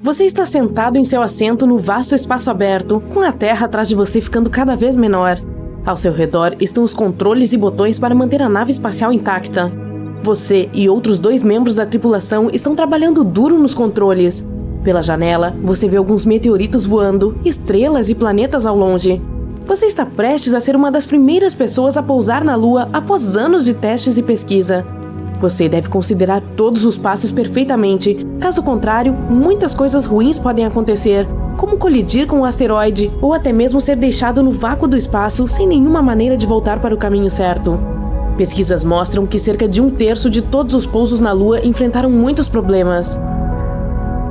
Você está sentado em seu assento no vasto espaço aberto, com a Terra atrás de você ficando cada vez menor. Ao seu redor estão os controles e botões para manter a nave espacial intacta. Você e outros 2 membros da tripulação estão trabalhando duro nos controles. Pela janela, você vê alguns meteoritos voando, estrelas e planetas ao longe. Você está prestes a ser uma das primeiras pessoas a pousar na Lua após anos de testes e pesquisa. Você deve considerar todos os passos perfeitamente, caso contrário, muitas coisas ruins podem acontecer, como colidir com um asteroide ou até mesmo ser deixado no vácuo do espaço sem nenhuma maneira de voltar para o caminho certo. Pesquisas mostram que cerca de 1/3 de todos os pousos na Lua enfrentaram muitos problemas.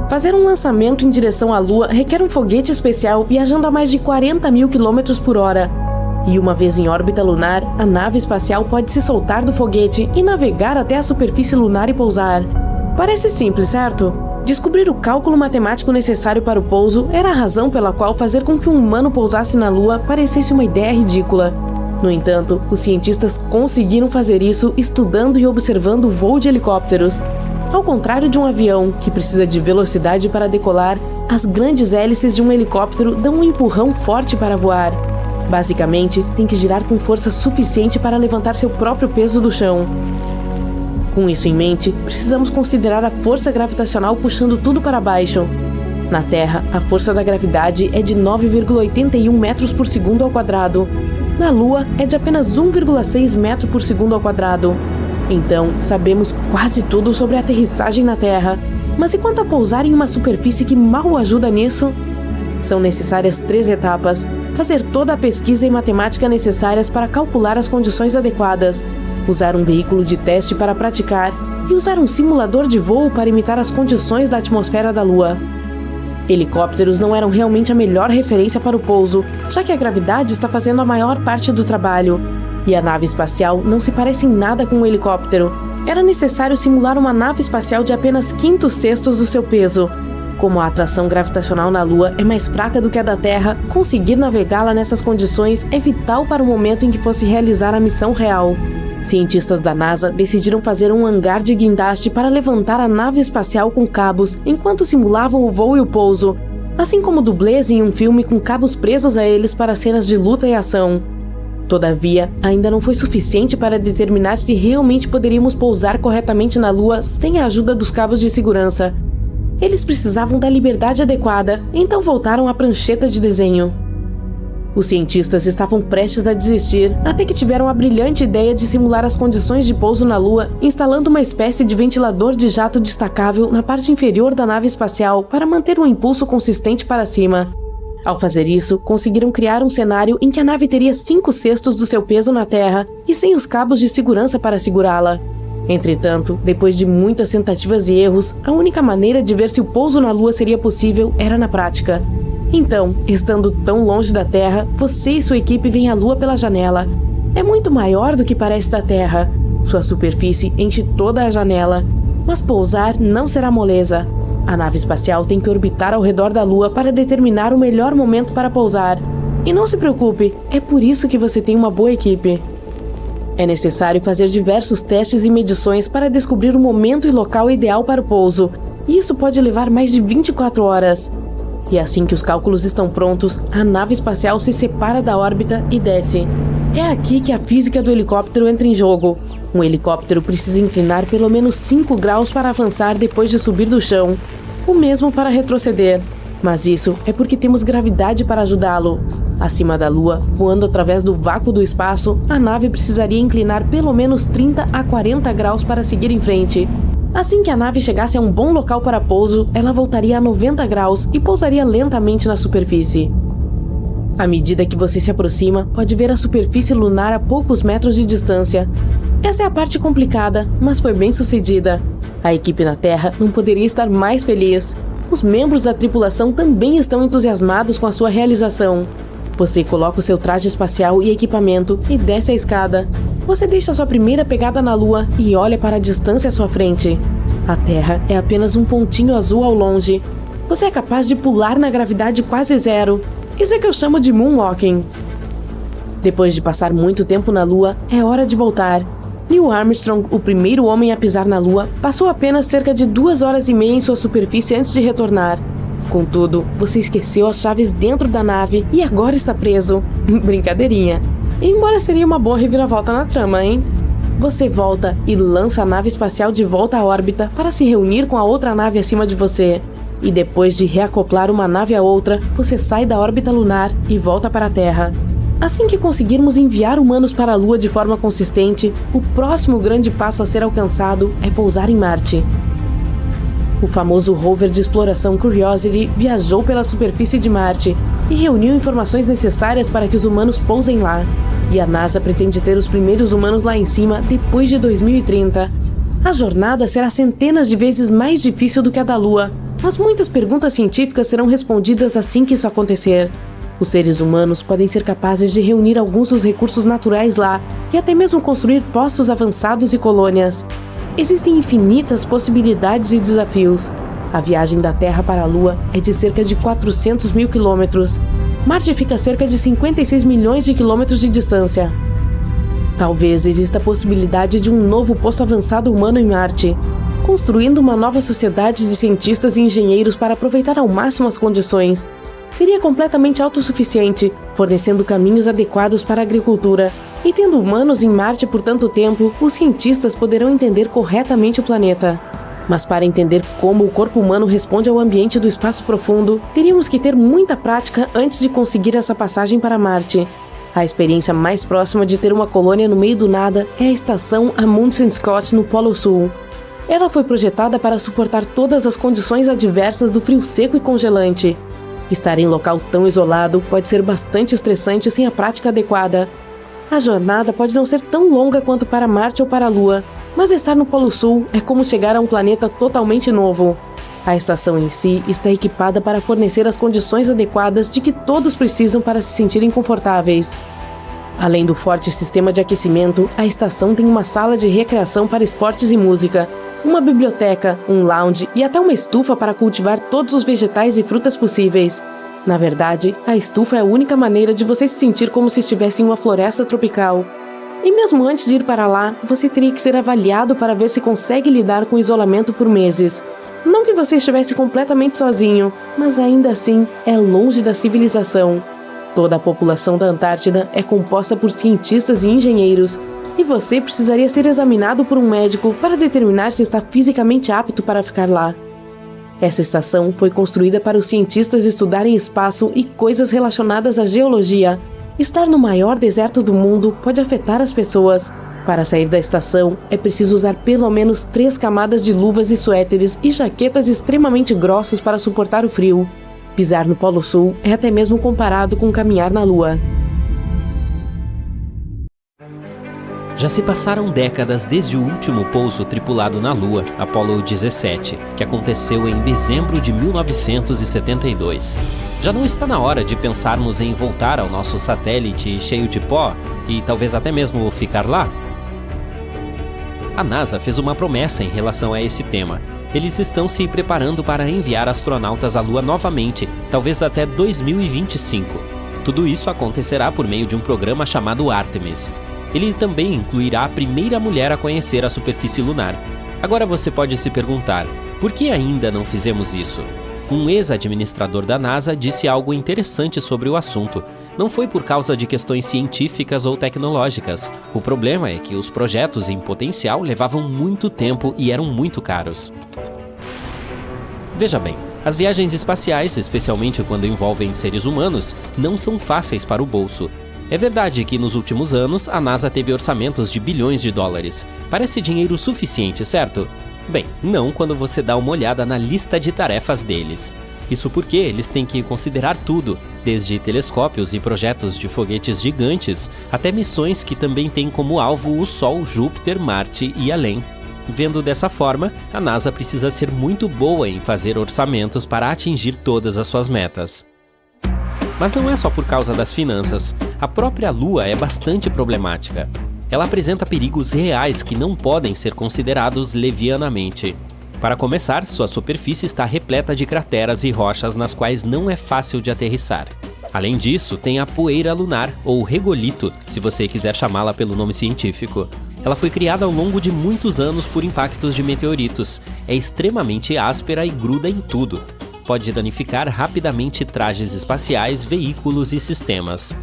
Fazer um lançamento em direção à Lua requer um foguete especial viajando a mais de 40.000 km/h. E uma vez em órbita lunar, a nave espacial pode se soltar do foguete e navegar até a superfície lunar e pousar. Parece simples, certo? Descobrir o cálculo matemático necessário para o pouso era a razão pela qual fazer com que um humano pousasse na Lua parecesse uma ideia ridícula. No entanto, os cientistas conseguiram fazer isso estudando e observando o voo de helicópteros. Ao contrário de um avião, que precisa de velocidade para decolar, as grandes hélices de um helicóptero dão um empurrão forte para voar. Basicamente, tem que girar com força suficiente para levantar seu próprio peso do chão. Com isso em mente, precisamos considerar a força gravitacional puxando tudo para baixo. Na Terra, a força da gravidade é de 9,81 metros por segundo ao quadrado. Na Lua, é de apenas 1,6 metro por segundo ao quadrado. Então, sabemos quase tudo sobre a aterrissagem na Terra. Mas e quanto a pousar em uma superfície que mal ajuda nisso? São necessárias 3 etapas. Fazer toda a pesquisa e matemática necessárias para calcular as condições adequadas, usar um veículo de teste para praticar e usar um simulador de voo para imitar as condições da atmosfera da Lua. Helicópteros não eram realmente a melhor referência para o pouso, já que a gravidade está fazendo a maior parte do trabalho. E a nave espacial não se parece em nada com um helicóptero. Era necessário simular uma nave espacial de apenas 5/6 do seu peso. Como a atração gravitacional na Lua é mais fraca do que a da Terra, conseguir navegá-la nessas condições é vital para o momento em que fosse realizar a missão real. Cientistas da NASA decidiram fazer um hangar de guindaste para levantar a nave espacial com cabos enquanto simulavam o voo e o pouso, assim como dublês em um filme com cabos presos a eles para cenas de luta e ação. Todavia, ainda não foi suficiente para determinar se realmente poderíamos pousar corretamente na Lua sem a ajuda dos cabos de segurança. Eles precisavam da liberdade adequada, então voltaram à prancheta de desenho. Os cientistas estavam prestes a desistir, até que tiveram a brilhante ideia de simular as condições de pouso na Lua, instalando uma espécie de ventilador de jato destacável na parte inferior da nave espacial para manter um impulso consistente para cima. Ao fazer isso, conseguiram criar um cenário em que a nave teria 5/6 do seu peso na Terra e sem os cabos de segurança para segurá-la. Entretanto, depois de muitas tentativas e erros, a única maneira de ver se o pouso na Lua seria possível era na prática. Então, estando tão longe da Terra, você e sua equipe veem a Lua pela janela. É muito maior do que parece da Terra. Sua superfície enche toda a janela. Mas pousar não será moleza. A nave espacial tem que orbitar ao redor da Lua para determinar o melhor momento para pousar. E não se preocupe, é por isso que você tem uma boa equipe. É necessário fazer diversos testes e medições para descobrir o momento e local ideal para o pouso, e isso pode levar mais de 24 horas. E assim que os cálculos estão prontos, a nave espacial se separa da órbita e desce. É aqui que a física do helicóptero entra em jogo. Um helicóptero precisa inclinar pelo menos 5 graus para avançar depois de subir do chão, o mesmo para retroceder. Mas isso é porque temos gravidade para ajudá-lo. Acima da Lua, voando através do vácuo do espaço, a nave precisaria inclinar pelo menos 30 a 40 graus para seguir em frente. Assim que a nave chegasse a um bom local para pouso, ela voltaria a 90 graus e pousaria lentamente na superfície. À medida que você se aproxima, pode ver a superfície lunar a poucos metros de distância. Essa é a parte complicada, mas foi bem sucedida. A equipe na Terra não poderia estar mais feliz. Os membros da tripulação também estão entusiasmados com a sua realização. Você coloca o seu traje espacial e equipamento e desce a escada. Você deixa sua primeira pegada na Lua e olha para a distância à sua frente. A Terra é apenas um pontinho azul ao longe. Você é capaz de pular na gravidade quase zero. Isso é que eu chamo de moonwalking. Depois de passar muito tempo na Lua, é hora de voltar. Neil Armstrong, o primeiro homem a pisar na Lua, passou apenas cerca de 2 horas e meia em sua superfície antes de retornar. Contudo, você esqueceu as chaves dentro da nave e agora está preso. Brincadeirinha. Embora seria uma boa reviravolta na trama, hein? Você volta e lança a nave espacial de volta à órbita para se reunir com a outra nave acima de você. E depois de reacoplar uma nave a outra, você sai da órbita lunar e volta para a Terra. Assim que conseguirmos enviar humanos para a Lua de forma consistente, o próximo grande passo a ser alcançado é pousar em Marte. O famoso rover de exploração Curiosity viajou pela superfície de Marte e reuniu informações necessárias para que os humanos pousem lá. E a NASA pretende ter os primeiros humanos lá em cima depois de 2030. A jornada será centenas de vezes mais difícil do que a da Lua, mas muitas perguntas científicas serão respondidas assim que isso acontecer. Os seres humanos podem ser capazes de reunir alguns dos recursos naturais lá e até mesmo construir postos avançados e colônias. Existem infinitas possibilidades e desafios. A viagem da Terra para a Lua é de cerca de 400 mil quilômetros. Marte fica a cerca de 56 milhões de quilômetros de distância. Talvez exista a possibilidade de um novo posto avançado humano em Marte, construindo uma nova sociedade de cientistas e engenheiros para aproveitar ao máximo as condições. Seria completamente autossuficiente, fornecendo caminhos adequados para a agricultura. E tendo humanos em Marte por tanto tempo, os cientistas poderão entender corretamente o planeta. Mas para entender como o corpo humano responde ao ambiente do espaço profundo, teríamos que ter muita prática antes de conseguir essa passagem para Marte. A experiência mais próxima de ter uma colônia no meio do nada é a estação Amundsen Scott no Polo Sul. Ela foi projetada para suportar todas as condições adversas do frio seco e congelante. Estar em local tão isolado pode ser bastante estressante sem a prática adequada. A jornada pode não ser tão longa quanto para Marte ou para a Lua, mas estar no Polo Sul é como chegar a um planeta totalmente novo. A estação em si está equipada para fornecer as condições adequadas de que todos precisam para se sentirem confortáveis. Além do forte sistema de aquecimento, a estação tem uma sala de recreação para esportes e música, uma biblioteca, um lounge e até uma estufa para cultivar todos os vegetais e frutas possíveis. Na verdade, a estufa é a única maneira de você se sentir como se estivesse em uma floresta tropical. E mesmo antes de ir para lá, você teria que ser avaliado para ver se consegue lidar com o isolamento por meses. Não que você estivesse completamente sozinho, mas ainda assim é longe da civilização. Toda a população da Antártida é composta por cientistas e engenheiros, e você precisaria ser examinado por um médico para determinar se está fisicamente apto para ficar lá. Essa estação foi construída para os cientistas estudarem espaço e coisas relacionadas à geologia. Estar no maior deserto do mundo pode afetar as pessoas. Para sair da estação, é preciso usar pelo menos 3 camadas de luvas e suéteres e jaquetas extremamente grossos para suportar o frio. Pisar no Polo Sul é até mesmo comparado com caminhar na Lua. Já se passaram décadas desde o último pouso tripulado na Lua, Apollo 17, que aconteceu em dezembro de 1972. Já não está na hora de pensarmos em voltar ao nosso satélite cheio de pó e talvez até mesmo ficar lá? A NASA fez uma promessa em relação a esse tema. Eles estão se preparando para enviar astronautas à Lua novamente, talvez até 2025. Tudo isso acontecerá por meio de um programa chamado Artemis. Ele também incluirá a primeira mulher a conhecer a superfície lunar. Agora você pode se perguntar, por que ainda não fizemos isso? Um ex-administrador da NASA disse algo interessante sobre o assunto. Não foi por causa de questões científicas ou tecnológicas. O problema é que os projetos em potencial levavam muito tempo e eram muito caros. Veja bem, as viagens espaciais, especialmente quando envolvem seres humanos, não são fáceis para o bolso. É verdade que nos últimos anos a NASA teve orçamentos de bilhões de dólares. Parece dinheiro suficiente, certo? Bem, não quando você dá uma olhada na lista de tarefas deles. Isso porque eles têm que considerar tudo, desde telescópios e projetos de foguetes gigantes, até missões que também têm como alvo o Sol, Júpiter, Marte e além. Vendo dessa forma, a NASA precisa ser muito boa em fazer orçamentos para atingir todas as suas metas. Mas não é só por causa das finanças. A própria Lua é bastante problemática. Ela apresenta perigos reais que não podem ser considerados levianamente. Para começar, sua superfície está repleta de crateras e rochas nas quais não é fácil de aterrissar. Além disso, tem a poeira lunar, ou regolito, se você quiser chamá-la pelo nome científico. Ela foi criada ao longo de muitos anos por impactos de meteoritos. É extremamente áspera e gruda em tudo. pode danificar rapidamente trajes espaciais, veículos e sistemas.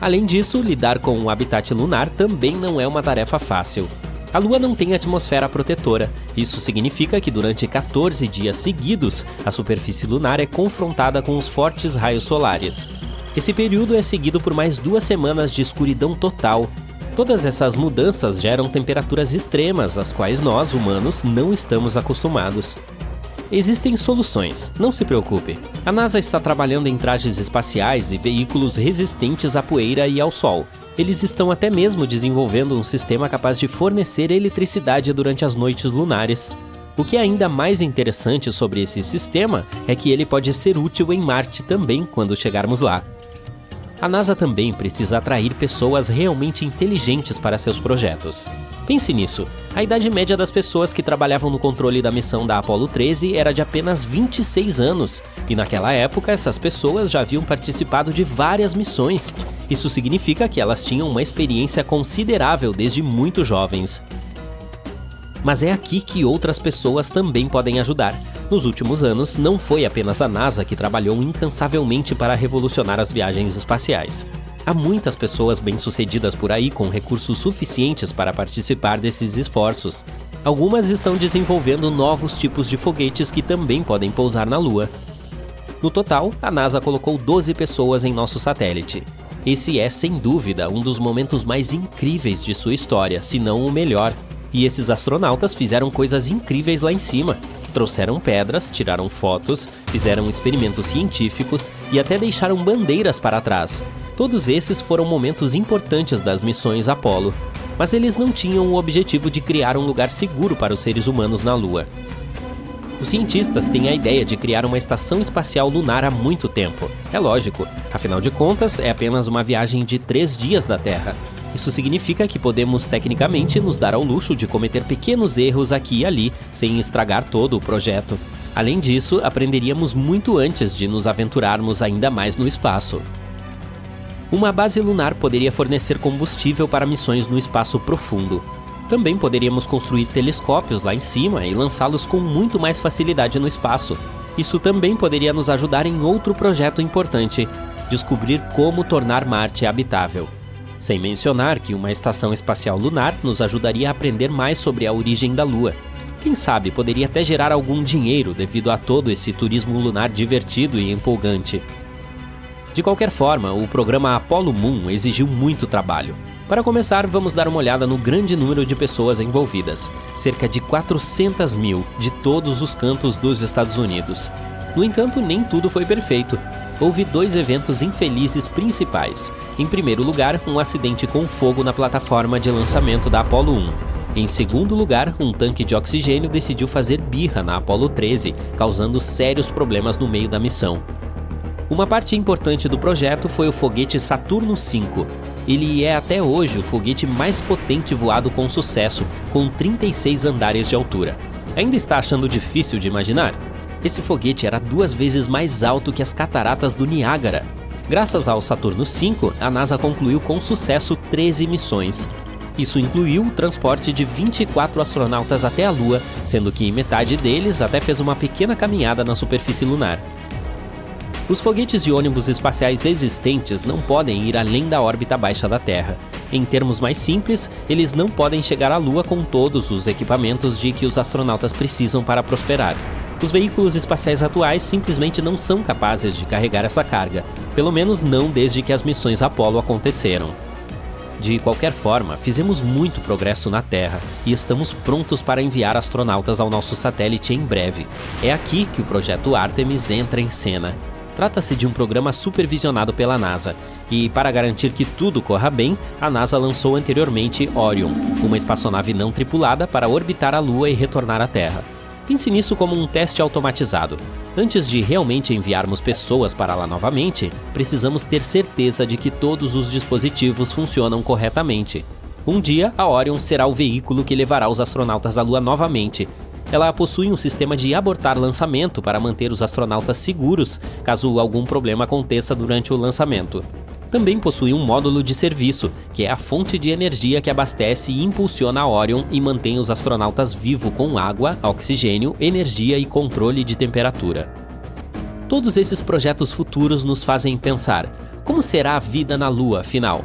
Além disso, lidar com o habitat lunar também não é uma tarefa fácil. A Lua não tem atmosfera protetora. Isso significa que durante 14 dias seguidos, a superfície lunar é confrontada com os fortes raios solares. Esse período é seguido por mais 2 semanas de escuridão total. Todas essas mudanças geram temperaturas extremas, às quais nós, humanos, não estamos acostumados. Existem soluções, não se preocupe. A NASA está trabalhando em trajes espaciais e veículos resistentes à poeira e ao sol. Eles estão até mesmo desenvolvendo um sistema capaz de fornecer eletricidade durante as noites lunares. O que é ainda mais interessante sobre esse sistema é que ele pode ser útil em Marte também quando chegarmos lá. A NASA também precisa atrair pessoas realmente inteligentes para seus projetos. Pense nisso, a idade média das pessoas que trabalhavam no controle da missão da Apollo 13 era de apenas 26 anos, e naquela época essas pessoas já haviam participado de várias missões. Isso significa que elas tinham uma experiência considerável desde muito jovens. Mas é aqui que outras pessoas também podem ajudar. Nos últimos anos, não foi apenas a NASA que trabalhou incansavelmente para revolucionar as viagens espaciais. Há muitas pessoas bem-sucedidas por aí com recursos suficientes para participar desses esforços. Algumas estão desenvolvendo novos tipos de foguetes que também podem pousar na Lua. No total, a NASA colocou 12 pessoas em nosso satélite. Esse é, sem dúvida, um dos momentos mais incríveis de sua história, se não o melhor. E esses astronautas fizeram coisas incríveis lá em cima. Trouxeram pedras, tiraram fotos, fizeram experimentos científicos e até deixaram bandeiras para trás. Todos esses foram momentos importantes das missões Apollo. Mas eles não tinham o objetivo de criar um lugar seguro para os seres humanos na Lua. Os cientistas têm a ideia de criar uma estação espacial lunar há muito tempo. É lógico, afinal de contas, é apenas uma viagem de 3 dias da Terra. Isso significa que podemos, tecnicamente, nos dar ao luxo de cometer pequenos erros aqui e ali, sem estragar todo o projeto. Além disso, aprenderíamos muito antes de nos aventurarmos ainda mais no espaço. Uma base lunar poderia fornecer combustível para missões no espaço profundo. Também poderíamos construir telescópios lá em cima e lançá-los com muito mais facilidade no espaço. Isso também poderia nos ajudar em outro projeto importante: descobrir como tornar Marte habitável. Sem mencionar que uma estação espacial lunar nos ajudaria a aprender mais sobre a origem da Lua. Quem sabe poderia até gerar algum dinheiro devido a todo esse turismo lunar divertido e empolgante. De qualquer forma, o programa Apollo Moon exigiu muito trabalho. Para começar, vamos dar uma olhada no grande número de pessoas envolvidas. Cerca de 400 mil de todos os cantos dos Estados Unidos. No entanto, nem tudo foi perfeito. Houve 2 eventos infelizes principais. Em primeiro lugar, um acidente com fogo na plataforma de lançamento da Apollo 1. Em segundo lugar, um tanque de oxigênio decidiu fazer birra na Apollo 13, causando sérios problemas no meio da missão. Uma parte importante do projeto foi o foguete Saturno V. Ele é até hoje o foguete mais potente voado com sucesso, com 36 andares de altura. Ainda está achando difícil de imaginar? Esse foguete era 2 vezes mais alto que as cataratas do Niágara. Graças ao Saturno V, a NASA concluiu com sucesso 13 missões. Isso incluiu o transporte de 24 astronautas até a Lua, sendo que metade deles até fez uma pequena caminhada na superfície lunar. Os foguetes e ônibus espaciais existentes não podem ir além da órbita baixa da Terra. Em termos mais simples, eles não podem chegar à Lua com todos os equipamentos de que os astronautas precisam para prosperar. Os veículos espaciais atuais simplesmente não são capazes de carregar essa carga, pelo menos não desde que as missões Apollo aconteceram. De qualquer forma, fizemos muito progresso na Terra e estamos prontos para enviar astronautas ao nosso satélite em breve. É aqui que o projeto Artemis entra em cena. Trata-se de um programa supervisionado pela NASA, e para garantir que tudo corra bem, a NASA lançou anteriormente Orion, uma espaçonave não tripulada para orbitar a Lua e retornar à Terra. Pense nisso como um teste automatizado. Antes de realmente enviarmos pessoas para lá novamente, precisamos ter certeza de que todos os dispositivos funcionam corretamente. Um dia, a Orion será o veículo que levará os astronautas à Lua novamente. Ela possui um sistema de abortar lançamento para manter os astronautas seguros caso algum problema aconteça durante o lançamento. Também possui um módulo de serviço, que é a fonte de energia que abastece e impulsiona a Orion e mantém os astronautas vivos com água, oxigênio, energia e controle de temperatura. Todos esses projetos futuros nos fazem pensar: como será a vida na Lua, afinal?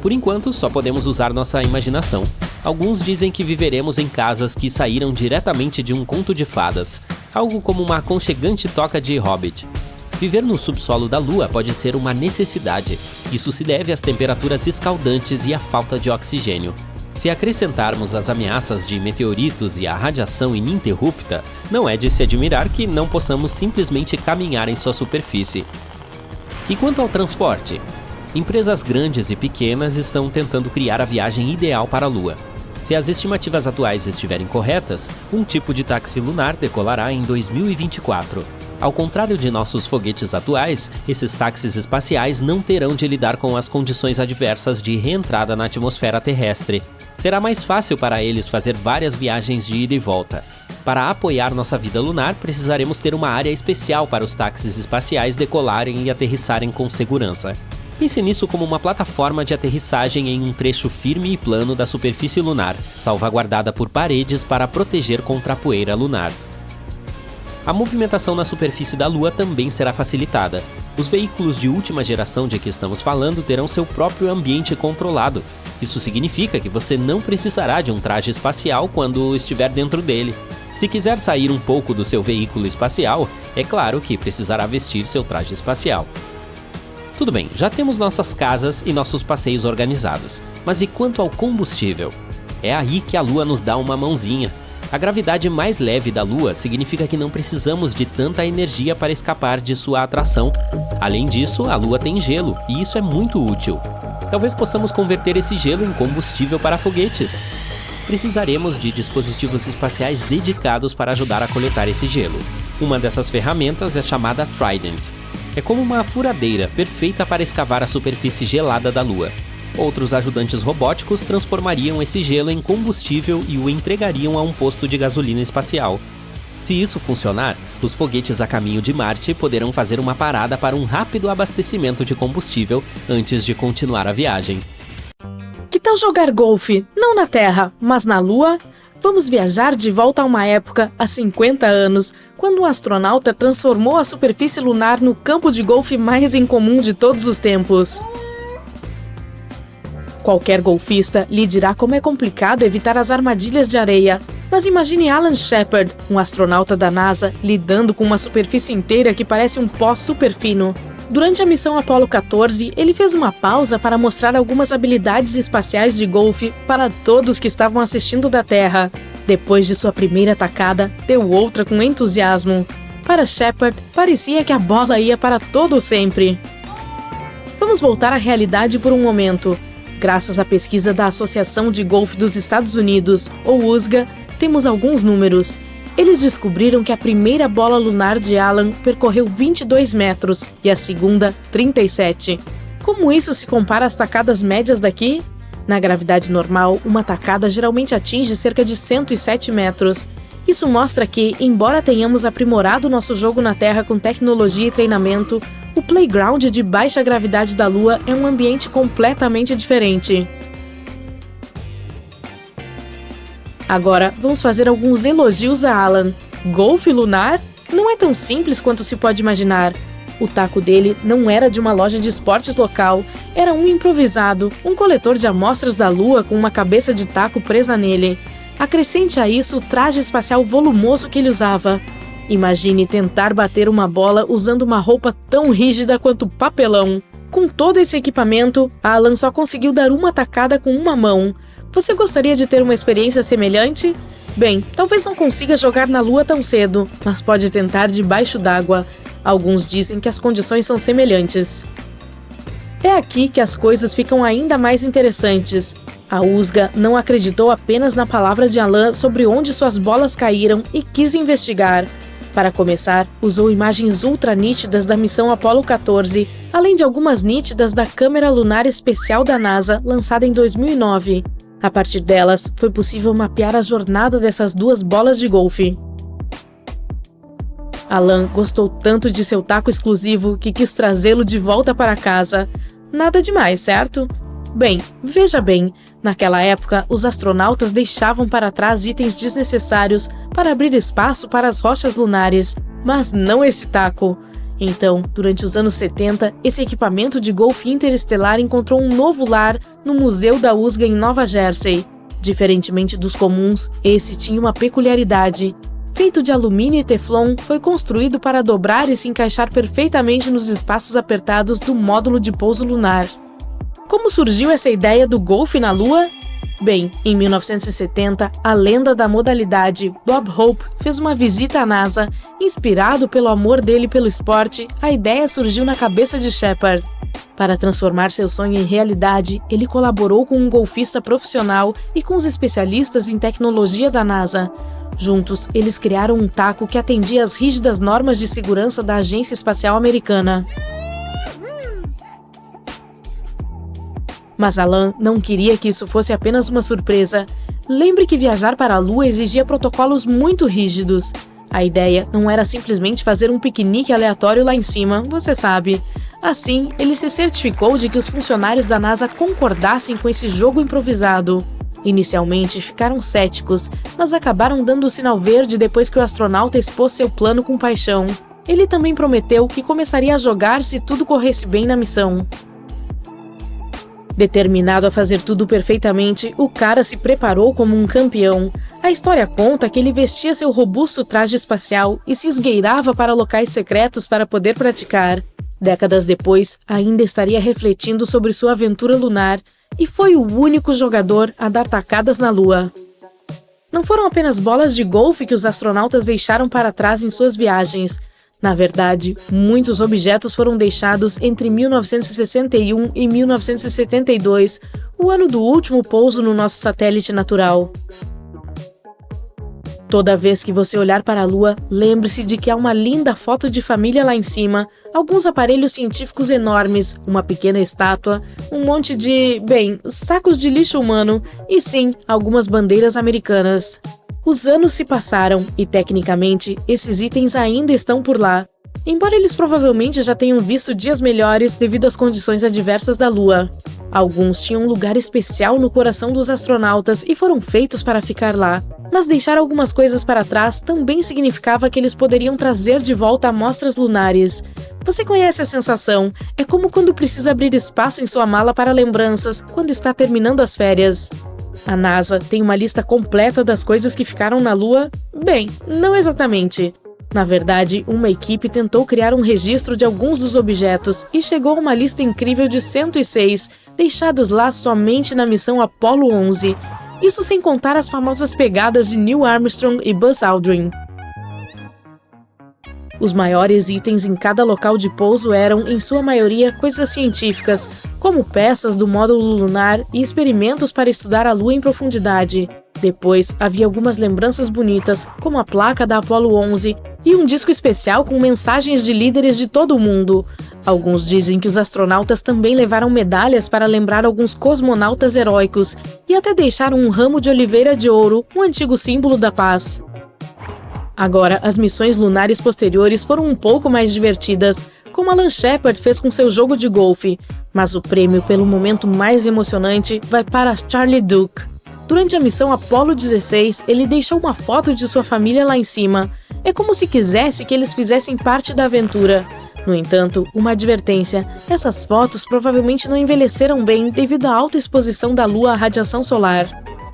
Por enquanto, só podemos usar nossa imaginação. Alguns dizem que viveremos em casas que saíram diretamente de um conto de fadas, algo como uma aconchegante toca de Hobbit. Viver no subsolo da Lua pode ser uma necessidade. Isso se deve às temperaturas escaldantes e à falta de oxigênio. Se acrescentarmos as ameaças de meteoritos e a radiação ininterrupta, não é de se admirar que não possamos simplesmente caminhar em sua superfície. E quanto ao transporte? Empresas grandes e pequenas estão tentando criar a viagem ideal para a Lua. Se as estimativas atuais estiverem corretas, um tipo de táxi lunar decolará em 2024. Ao contrário de nossos foguetes atuais, esses táxis espaciais não terão de lidar com as condições adversas de reentrada na atmosfera terrestre. Será mais fácil para eles fazer várias viagens de ida e volta. Para apoiar nossa vida lunar, precisaremos ter uma área especial para os táxis espaciais decolarem e aterrissarem com segurança. Pense nisso como uma plataforma de aterrissagem em um trecho firme e plano da superfície lunar, salvaguardada por paredes para proteger contra a poeira lunar. A movimentação na superfície da Lua também será facilitada. Os veículos de última geração de que estamos falando terão seu próprio ambiente controlado. Isso significa que você não precisará de um traje espacial quando estiver dentro dele. Se quiser sair um pouco do seu veículo espacial, é claro que precisará vestir seu traje espacial. Tudo bem, já temos nossas casas e nossos passeios organizados. Mas e quanto ao combustível? É aí que a Lua nos dá uma mãozinha. A gravidade mais leve da Lua significa que não precisamos de tanta energia para escapar de sua atração. Além disso, a Lua tem gelo, e isso é muito útil. Talvez possamos converter esse gelo em combustível para foguetes. Precisaremos de dispositivos espaciais dedicados para ajudar a coletar esse gelo. Uma dessas ferramentas é chamada Trident. É como uma furadeira perfeita para escavar a superfície gelada da Lua. Outros ajudantes robóticos transformariam esse gelo em combustível e o entregariam a um posto de gasolina espacial. Se isso funcionar, os foguetes a caminho de Marte poderão fazer uma parada para um rápido abastecimento de combustível antes de continuar a viagem. Que tal jogar golfe, não na Terra, mas na Lua? Vamos viajar de volta a uma época, há 50 anos, quando um astronauta transformou a superfície lunar no campo de golfe mais incomum de todos os tempos. Qualquer golfista lhe dirá como é complicado evitar as armadilhas de areia. Mas imagine Alan Shepard, um astronauta da NASA, lidando com uma superfície inteira que parece um pó super fino. Durante a missão Apollo 14, ele fez uma pausa para mostrar algumas habilidades espaciais de golfe para todos que estavam assistindo da Terra. Depois de sua primeira tacada, deu outra com entusiasmo. Para Shepard, parecia que a bola ia para todo sempre. Vamos voltar à realidade por um momento. Graças à pesquisa da Associação de Golfe dos Estados Unidos, ou USGA, temos alguns números. Eles descobriram que a primeira bola lunar de Alan percorreu 22 metros e a segunda, 37. Como isso se compara às tacadas médias daqui? Na gravidade normal, uma tacada geralmente atinge cerca de 107 metros. Isso mostra que, embora tenhamos aprimorado nosso jogo na Terra com tecnologia e treinamento, o playground de baixa gravidade da Lua é um ambiente completamente diferente. Agora, vamos fazer alguns elogios a Alan. Golfe lunar? Não é tão simples quanto se pode imaginar. O taco dele não era de uma loja de esportes local, era um improvisado, um coletor de amostras da Lua com uma cabeça de taco presa nele. Acrescente a isso o traje espacial volumoso que ele usava. Imagine tentar bater uma bola usando uma roupa tão rígida quanto papelão. Com todo esse equipamento, Alan só conseguiu dar uma tacada com uma mão. Você gostaria de ter uma experiência semelhante? Bem, talvez não consiga jogar na Lua tão cedo, mas pode tentar debaixo d'água. Alguns dizem que as condições são semelhantes. É aqui que as coisas ficam ainda mais interessantes. A USGA não acreditou apenas na palavra de Alan sobre onde suas bolas caíram e quis investigar. Para começar, usou imagens ultra nítidas da missão Apollo 14, além de algumas nítidas da Câmera Lunar Especial da NASA, lançada em 2009. A partir delas, foi possível mapear a jornada dessas duas bolas de golfe. Alan gostou tanto de seu taco exclusivo que quis trazê-lo de volta para casa. Nada demais, certo? Bem, veja bem, naquela época, os astronautas deixavam para trás itens desnecessários para abrir espaço para as rochas lunares, mas não esse taco. Então, durante os anos 70, esse equipamento de golfe interestelar encontrou um novo lar no Museu da USGA em Nova Jersey. Diferentemente dos comuns, esse tinha uma peculiaridade. Feito de alumínio e teflon, foi construído para dobrar e se encaixar perfeitamente nos espaços apertados do módulo de pouso lunar. Como surgiu essa ideia do golfe na Lua? Bem, em 1970, a lenda da modalidade Bob Hope fez uma visita à NASA. Inspirado pelo amor dele pelo esporte, a ideia surgiu na cabeça de Shepard. Para transformar seu sonho em realidade, ele colaborou com um golfista profissional e com os especialistas em tecnologia da NASA. Juntos, eles criaram um taco que atendia às rígidas normas de segurança da Agência Espacial Americana. Mas Alan não queria que isso fosse apenas uma surpresa. Lembre que viajar para a Lua exigia protocolos muito rígidos. A ideia não era simplesmente fazer um piquenique aleatório lá em cima, você sabe. Assim, ele se certificou de que os funcionários da NASA concordassem com esse jogo improvisado. Inicialmente ficaram céticos, mas acabaram dando o sinal verde depois que o astronauta expôs seu plano com paixão. Ele também prometeu que começaria a jogar se tudo corresse bem na missão. Determinado a fazer tudo perfeitamente, o cara se preparou como um campeão. A história conta que ele vestia seu robusto traje espacial e se esgueirava para locais secretos para poder praticar. Décadas depois, ainda estaria refletindo sobre sua aventura lunar e foi o único jogador a dar tacadas na Lua. Não foram apenas bolas de golfe que os astronautas deixaram para trás em suas viagens. Na verdade, muitos objetos foram deixados entre 1961 e 1972, o ano do último pouso no nosso satélite natural. Toda vez que você olhar para a Lua, lembre-se de que há uma linda foto de família lá em cima, alguns aparelhos científicos enormes, uma pequena estátua, um monte de, sacos de lixo humano e sim, algumas bandeiras americanas. Os anos se passaram e, tecnicamente, esses itens ainda estão por lá. Embora eles provavelmente já tenham visto dias melhores devido às condições adversas da Lua. Alguns tinham um lugar especial no coração dos astronautas e foram feitos para ficar lá. Mas deixar algumas coisas para trás também significava que eles poderiam trazer de volta amostras lunares. Você conhece a sensação? É como quando precisa abrir espaço em sua mala para lembranças, quando está terminando as férias. A NASA tem uma lista completa das coisas que ficaram na Lua? Bem, não exatamente. Na verdade, uma equipe tentou criar um registro de alguns dos objetos e chegou a uma lista incrível de 106, deixados lá somente na missão Apollo 11. Isso sem contar as famosas pegadas de Neil Armstrong e Buzz Aldrin. Os maiores itens em cada local de pouso eram, em sua maioria, coisas científicas, como peças do módulo lunar e experimentos para estudar a Lua em profundidade. Depois, havia algumas lembranças bonitas, como a placa da Apollo 11 e um disco especial com mensagens de líderes de todo o mundo. Alguns dizem que os astronautas também levaram medalhas para lembrar alguns cosmonautas heróicos e até deixaram um ramo de oliveira de ouro, um antigo símbolo da paz. Agora, as missões lunares posteriores foram um pouco mais divertidas, como Alan Shepard fez com seu jogo de golfe, mas o prêmio pelo momento mais emocionante vai para Charlie Duke. Durante a missão Apollo 16, ele deixou uma foto de sua família lá em cima. É como se quisesse que eles fizessem parte da aventura. No entanto, uma advertência: essas fotos provavelmente não envelheceram bem devido à alta exposição da Lua à radiação solar.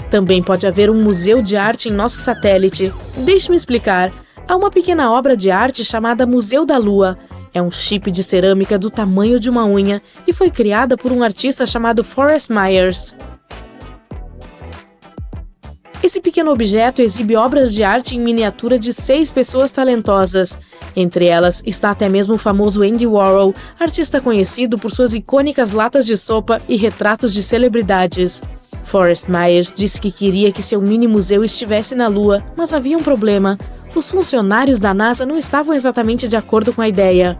Também pode haver um museu de arte em nosso satélite. Deixe-me explicar. Há uma pequena obra de arte chamada Museu da Lua. É um chip de cerâmica do tamanho de uma unha e foi criada por um artista chamado Forrest Myers. Esse pequeno objeto exibe obras de arte em miniatura de 6 pessoas talentosas. Entre elas está até mesmo o famoso Andy Warhol, artista conhecido por suas icônicas latas de sopa e retratos de celebridades. Forrest Myers disse que queria que seu mini-museu estivesse na Lua, mas havia um problema. Os funcionários da NASA não estavam exatamente de acordo com a ideia.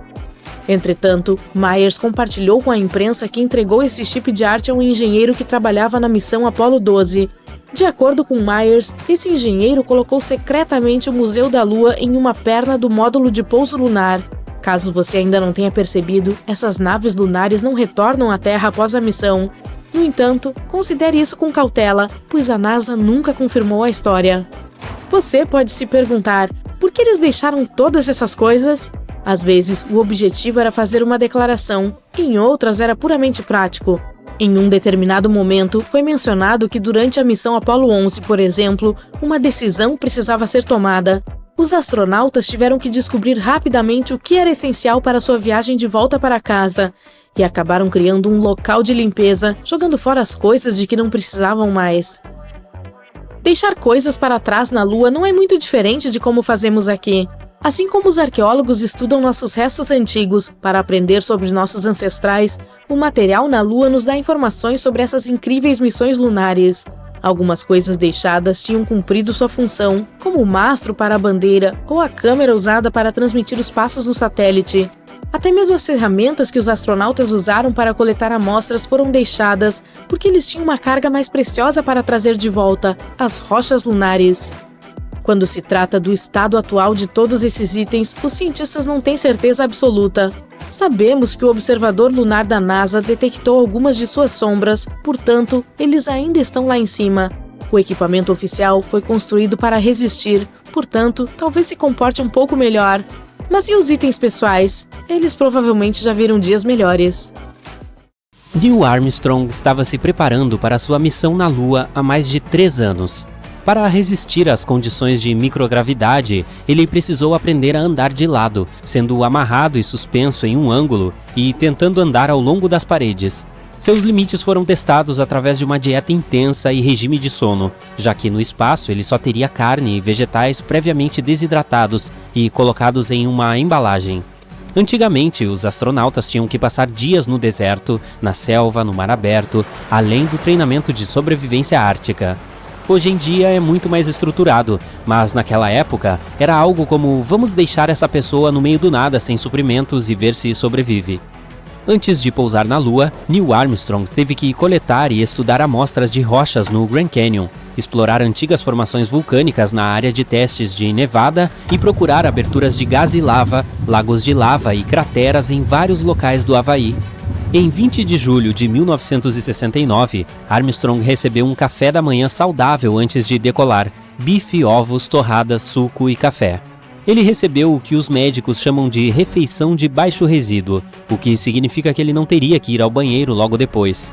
Entretanto, Myers compartilhou com a imprensa que entregou esse chip de arte a um engenheiro que trabalhava na missão Apollo 12. De acordo com Myers, esse engenheiro colocou secretamente o Museu da Lua em uma perna do módulo de pouso lunar. Caso você ainda não tenha percebido, essas naves lunares não retornam à Terra após a missão. No entanto, considere isso com cautela, pois a NASA nunca confirmou a história. Você pode se perguntar, por que eles deixaram todas essas coisas? Às vezes, o objetivo era fazer uma declaração, e em outras era puramente prático. Em um determinado momento, foi mencionado que durante a missão Apollo 11, por exemplo, uma decisão precisava ser tomada. Os astronautas tiveram que descobrir rapidamente o que era essencial para sua viagem de volta para casa, e acabaram criando um local de limpeza, jogando fora as coisas de que não precisavam mais. Deixar coisas para trás na Lua não é muito diferente de como fazemos aqui. Assim como os arqueólogos estudam nossos restos antigos para aprender sobre nossos ancestrais, o material na Lua nos dá informações sobre essas incríveis missões lunares. Algumas coisas deixadas tinham cumprido sua função, como o mastro para a bandeira ou a câmera usada para transmitir os passos no satélite. Até mesmo as ferramentas que os astronautas usaram para coletar amostras foram deixadas porque eles tinham uma carga mais preciosa para trazer de volta, as rochas lunares. Quando se trata do estado atual de todos esses itens, os cientistas não têm certeza absoluta. Sabemos que o observador lunar da NASA detectou algumas de suas sombras, portanto, eles ainda estão lá em cima. O equipamento oficial foi construído para resistir, portanto, talvez se comporte um pouco melhor. Mas e os itens pessoais? Eles provavelmente já viram dias melhores. Neil Armstrong estava se preparando para sua missão na Lua há mais de 3 anos. Para resistir às condições de microgravidade, ele precisou aprender a andar de lado, sendo amarrado e suspenso em um ângulo e tentando andar ao longo das paredes. Seus limites foram testados através de uma dieta intensa e regime de sono, já que no espaço ele só teria carne e vegetais previamente desidratados e colocados em uma embalagem. Antigamente, os astronautas tinham que passar dias no deserto, na selva, no mar aberto, além do treinamento de sobrevivência ártica. Hoje em dia é muito mais estruturado, mas naquela época era algo como vamos deixar essa pessoa no meio do nada sem suprimentos e ver se sobrevive. Antes de pousar na Lua, Neil Armstrong teve que coletar e estudar amostras de rochas no Grand Canyon, explorar antigas formações vulcânicas na área de testes de Nevada e procurar aberturas de gás e lava, lagos de lava e crateras em vários locais do Havaí. Em 20 de julho de 1969, Armstrong recebeu um café da manhã saudável antes de decolar: bife, ovos, torradas, suco e café. Ele recebeu o que os médicos chamam de refeição de baixo resíduo, o que significa que ele não teria que ir ao banheiro logo depois.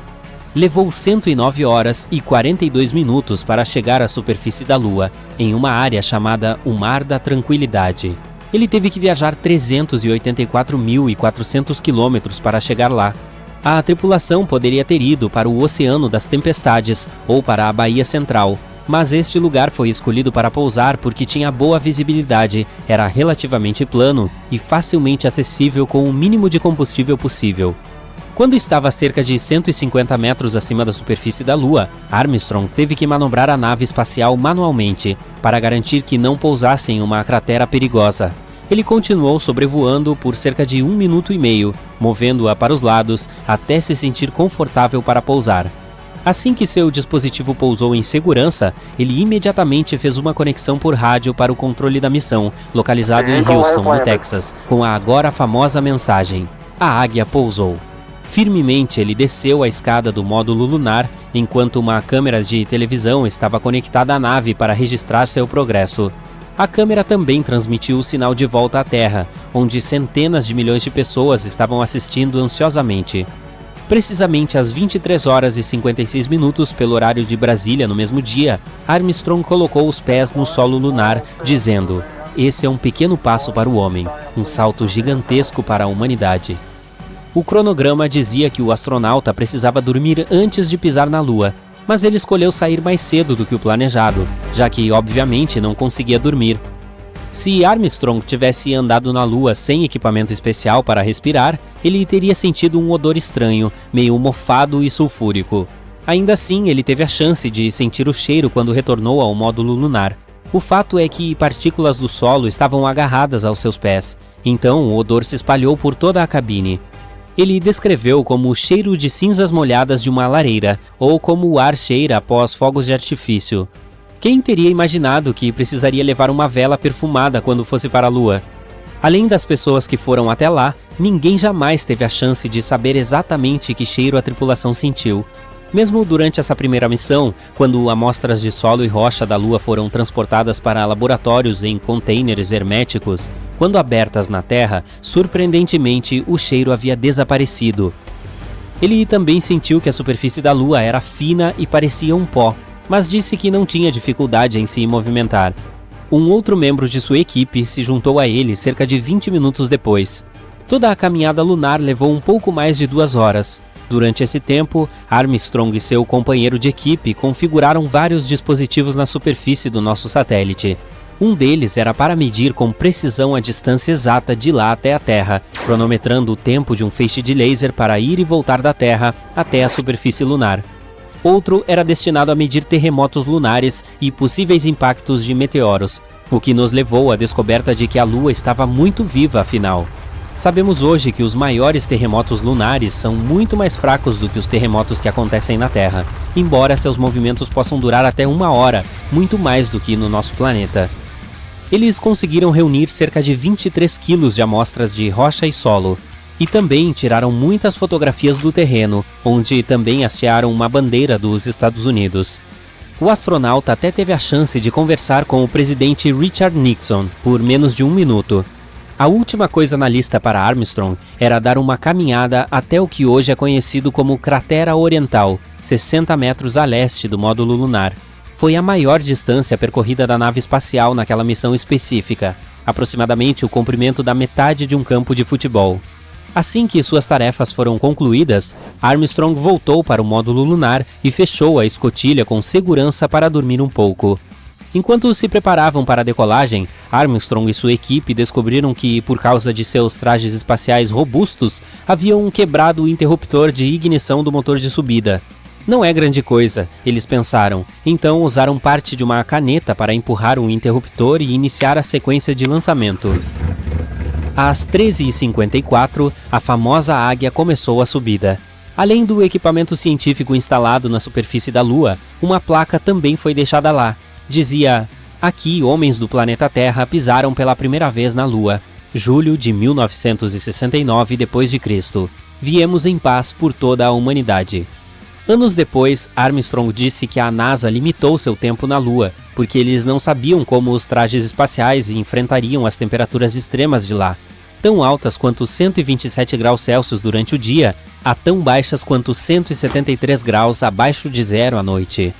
Levou 109 horas e 42 minutos para chegar à superfície da Lua, em uma área chamada o Mar da Tranquilidade. Ele teve que viajar 384.400 quilômetros para chegar lá. A tripulação poderia ter ido para o Oceano das Tempestades ou para a Baía Central, mas este lugar foi escolhido para pousar porque tinha boa visibilidade, era relativamente plano e facilmente acessível com o mínimo de combustível possível. Quando estava a cerca de 150 metros acima da superfície da Lua, Armstrong teve que manobrar a nave espacial manualmente para garantir que não pousasse em uma cratera perigosa. Ele continuou sobrevoando por cerca de 1 minuto e meio, movendo-a para os lados até se sentir confortável para pousar. Assim que seu dispositivo pousou em segurança, ele imediatamente fez uma conexão por rádio para o controle da missão, localizado em Houston, no Texas, com a agora famosa mensagem: "A Águia pousou". Firmemente, ele desceu a escada do módulo lunar, enquanto uma câmera de televisão estava conectada à nave para registrar seu progresso. A câmera também transmitiu o sinal de volta à Terra, onde centenas de milhões de pessoas estavam assistindo ansiosamente. Precisamente às 23 horas e 56 minutos pelo horário de Brasília no mesmo dia, Armstrong colocou os pés no solo lunar, dizendo: "Esse é um pequeno passo para o homem, um salto gigantesco para a humanidade". O cronograma dizia que o astronauta precisava dormir antes de pisar na Lua, mas ele escolheu sair mais cedo do que o planejado, já que, obviamente, não conseguia dormir. Se Armstrong tivesse andado na Lua sem equipamento especial para respirar, ele teria sentido um odor estranho, meio mofado e sulfúrico. Ainda assim, ele teve a chance de sentir o cheiro quando retornou ao módulo lunar. O fato é que partículas do solo estavam agarradas aos seus pés, então o odor se espalhou por toda a cabine. Ele descreveu como o cheiro de cinzas molhadas de uma lareira, ou como o ar cheira após fogos de artifício. Quem teria imaginado que precisaria levar uma vela perfumada quando fosse para a Lua? Além das pessoas que foram até lá, ninguém jamais teve a chance de saber exatamente que cheiro a tripulação sentiu. Mesmo durante essa primeira missão, quando amostras de solo e rocha da Lua foram transportadas para laboratórios em containers herméticos, quando abertas na Terra, surpreendentemente o cheiro havia desaparecido. Ele também sentiu que a superfície da Lua era fina e parecia um pó, mas disse que não tinha dificuldade em se movimentar. Um outro membro de sua equipe se juntou a ele cerca de 20 minutos depois. Toda a caminhada lunar levou um pouco mais de 2 horas. Durante esse tempo, Armstrong e seu companheiro de equipe configuraram vários dispositivos na superfície do nosso satélite. Um deles era para medir com precisão a distância exata de lá até a Terra, cronometrando o tempo de um feixe de laser para ir e voltar da Terra até a superfície lunar. Outro era destinado a medir terremotos lunares e possíveis impactos de meteoros, o que nos levou à descoberta de que a Lua estava muito viva afinal. Sabemos hoje que os maiores terremotos lunares são muito mais fracos do que os terremotos que acontecem na Terra, embora seus movimentos possam durar até 1 hora, muito mais do que no nosso planeta. Eles conseguiram reunir cerca de 23 quilos de amostras de rocha e solo, e também tiraram muitas fotografias do terreno, onde também hastearam uma bandeira dos Estados Unidos. O astronauta até teve a chance de conversar com o presidente Richard Nixon por menos de 1 minuto. A última coisa na lista para Armstrong era dar uma caminhada até o que hoje é conhecido como Cratera Oriental, 60 metros a leste do módulo lunar. Foi a maior distância percorrida da nave espacial naquela missão específica, aproximadamente o comprimento da metade de um campo de futebol. Assim que suas tarefas foram concluídas, Armstrong voltou para o módulo lunar e fechou a escotilha com segurança para dormir um pouco. Enquanto se preparavam para a decolagem, Armstrong e sua equipe descobriram que, por causa de seus trajes espaciais robustos, haviam quebrado o interruptor de ignição do motor de subida. Não é grande coisa, eles pensaram, então usaram parte de uma caneta para empurrar o interruptor e iniciar a sequência de lançamento. Às 13h54, a famosa Águia começou a subida. Além do equipamento científico instalado na superfície da Lua, uma placa também foi deixada lá. Dizia: aqui homens do planeta Terra pisaram pela primeira vez na Lua, julho de 1969 d.C. Viemos em paz por toda a humanidade. Anos depois, Armstrong disse que a NASA limitou seu tempo na Lua, porque eles não sabiam como os trajes espaciais enfrentariam as temperaturas extremas de lá, tão altas quanto 127 graus Celsius durante o dia, a tão baixas quanto 173 graus abaixo de zero à noite.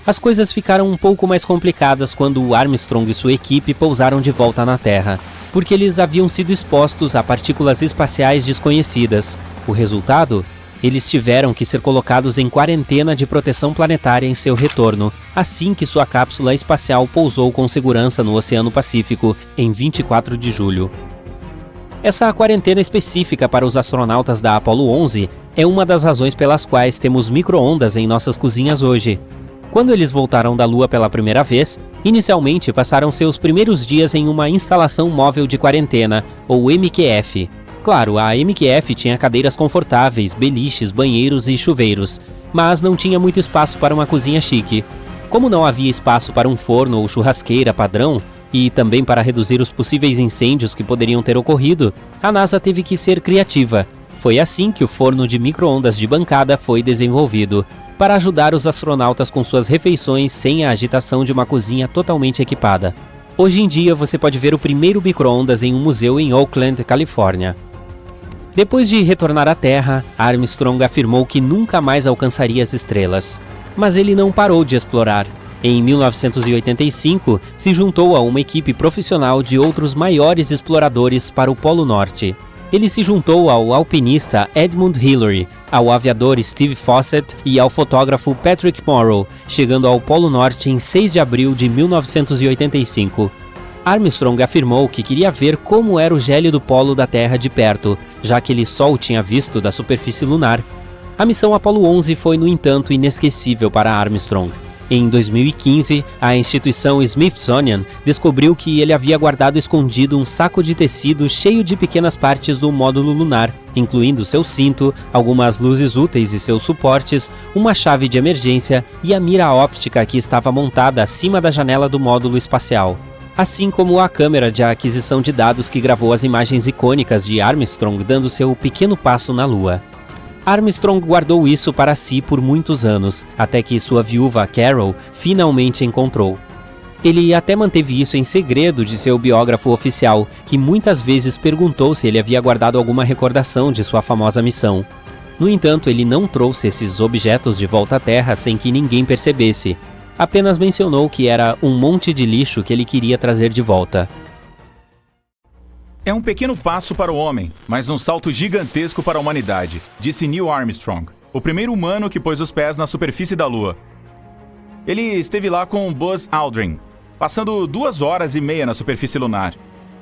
As coisas ficaram um pouco mais complicadas quando Armstrong e sua equipe pousaram de volta na Terra, porque eles haviam sido expostos a partículas espaciais desconhecidas. O resultado? Eles tiveram que ser colocados em quarentena de proteção planetária em seu retorno, assim que sua cápsula espacial pousou com segurança no Oceano Pacífico, em 24 de julho. Essa quarentena específica para os astronautas da Apollo 11 é uma das razões pelas quais temos micro-ondas em nossas cozinhas hoje. Quando eles voltaram da Lua pela primeira vez, inicialmente passaram seus primeiros dias em uma instalação móvel de quarentena, ou MQF. Claro, a MQF tinha cadeiras confortáveis, beliches, banheiros e chuveiros, mas não tinha muito espaço para uma cozinha chique. Como não havia espaço para um forno ou churrasqueira padrão, e também para reduzir os possíveis incêndios que poderiam ter ocorrido, a NASA teve que ser criativa. Foi assim que o forno de micro-ondas de bancada foi desenvolvido, para ajudar os astronautas com suas refeições sem a agitação de uma cozinha totalmente equipada. Hoje em dia você pode ver o primeiro micro-ondas em um museu em Oakland, Califórnia. Depois de retornar à Terra, Armstrong afirmou que nunca mais alcançaria as estrelas. Mas ele não parou de explorar. Em 1985, se juntou a uma equipe profissional de outros maiores exploradores para o Polo Norte. Ele se juntou ao alpinista Edmund Hillary, ao aviador Steve Fossett e ao fotógrafo Patrick Morrow, chegando ao Polo Norte em 6 de abril de 1985. Armstrong afirmou que queria ver como era o gélido polo da Terra de perto, já que ele só o tinha visto da superfície lunar. A missão Apollo 11 foi, no entanto, inesquecível para Armstrong. Em 2015, a instituição Smithsonian descobriu que ele havia guardado escondido um saco de tecido cheio de pequenas partes do módulo lunar, incluindo seu cinto, algumas luzes úteis e seus suportes, uma chave de emergência e a mira óptica que estava montada acima da janela do módulo espacial, assim como a câmera de aquisição de dados que gravou as imagens icônicas de Armstrong dando seu pequeno passo na Lua. Armstrong guardou isso para si por muitos anos, até que sua viúva Carol finalmente encontrou. Ele até manteve isso em segredo de seu biógrafo oficial, que muitas vezes perguntou se ele havia guardado alguma recordação de sua famosa missão. No entanto, ele não trouxe esses objetos de volta à Terra sem que ninguém percebesse. Apenas mencionou que era um monte de lixo que ele queria trazer de volta. É um pequeno passo para o homem, mas um salto gigantesco para a humanidade, disse Neil Armstrong, o primeiro humano que pôs os pés na superfície da Lua. Ele esteve lá com Buzz Aldrin, passando 2 horas e meia na superfície lunar.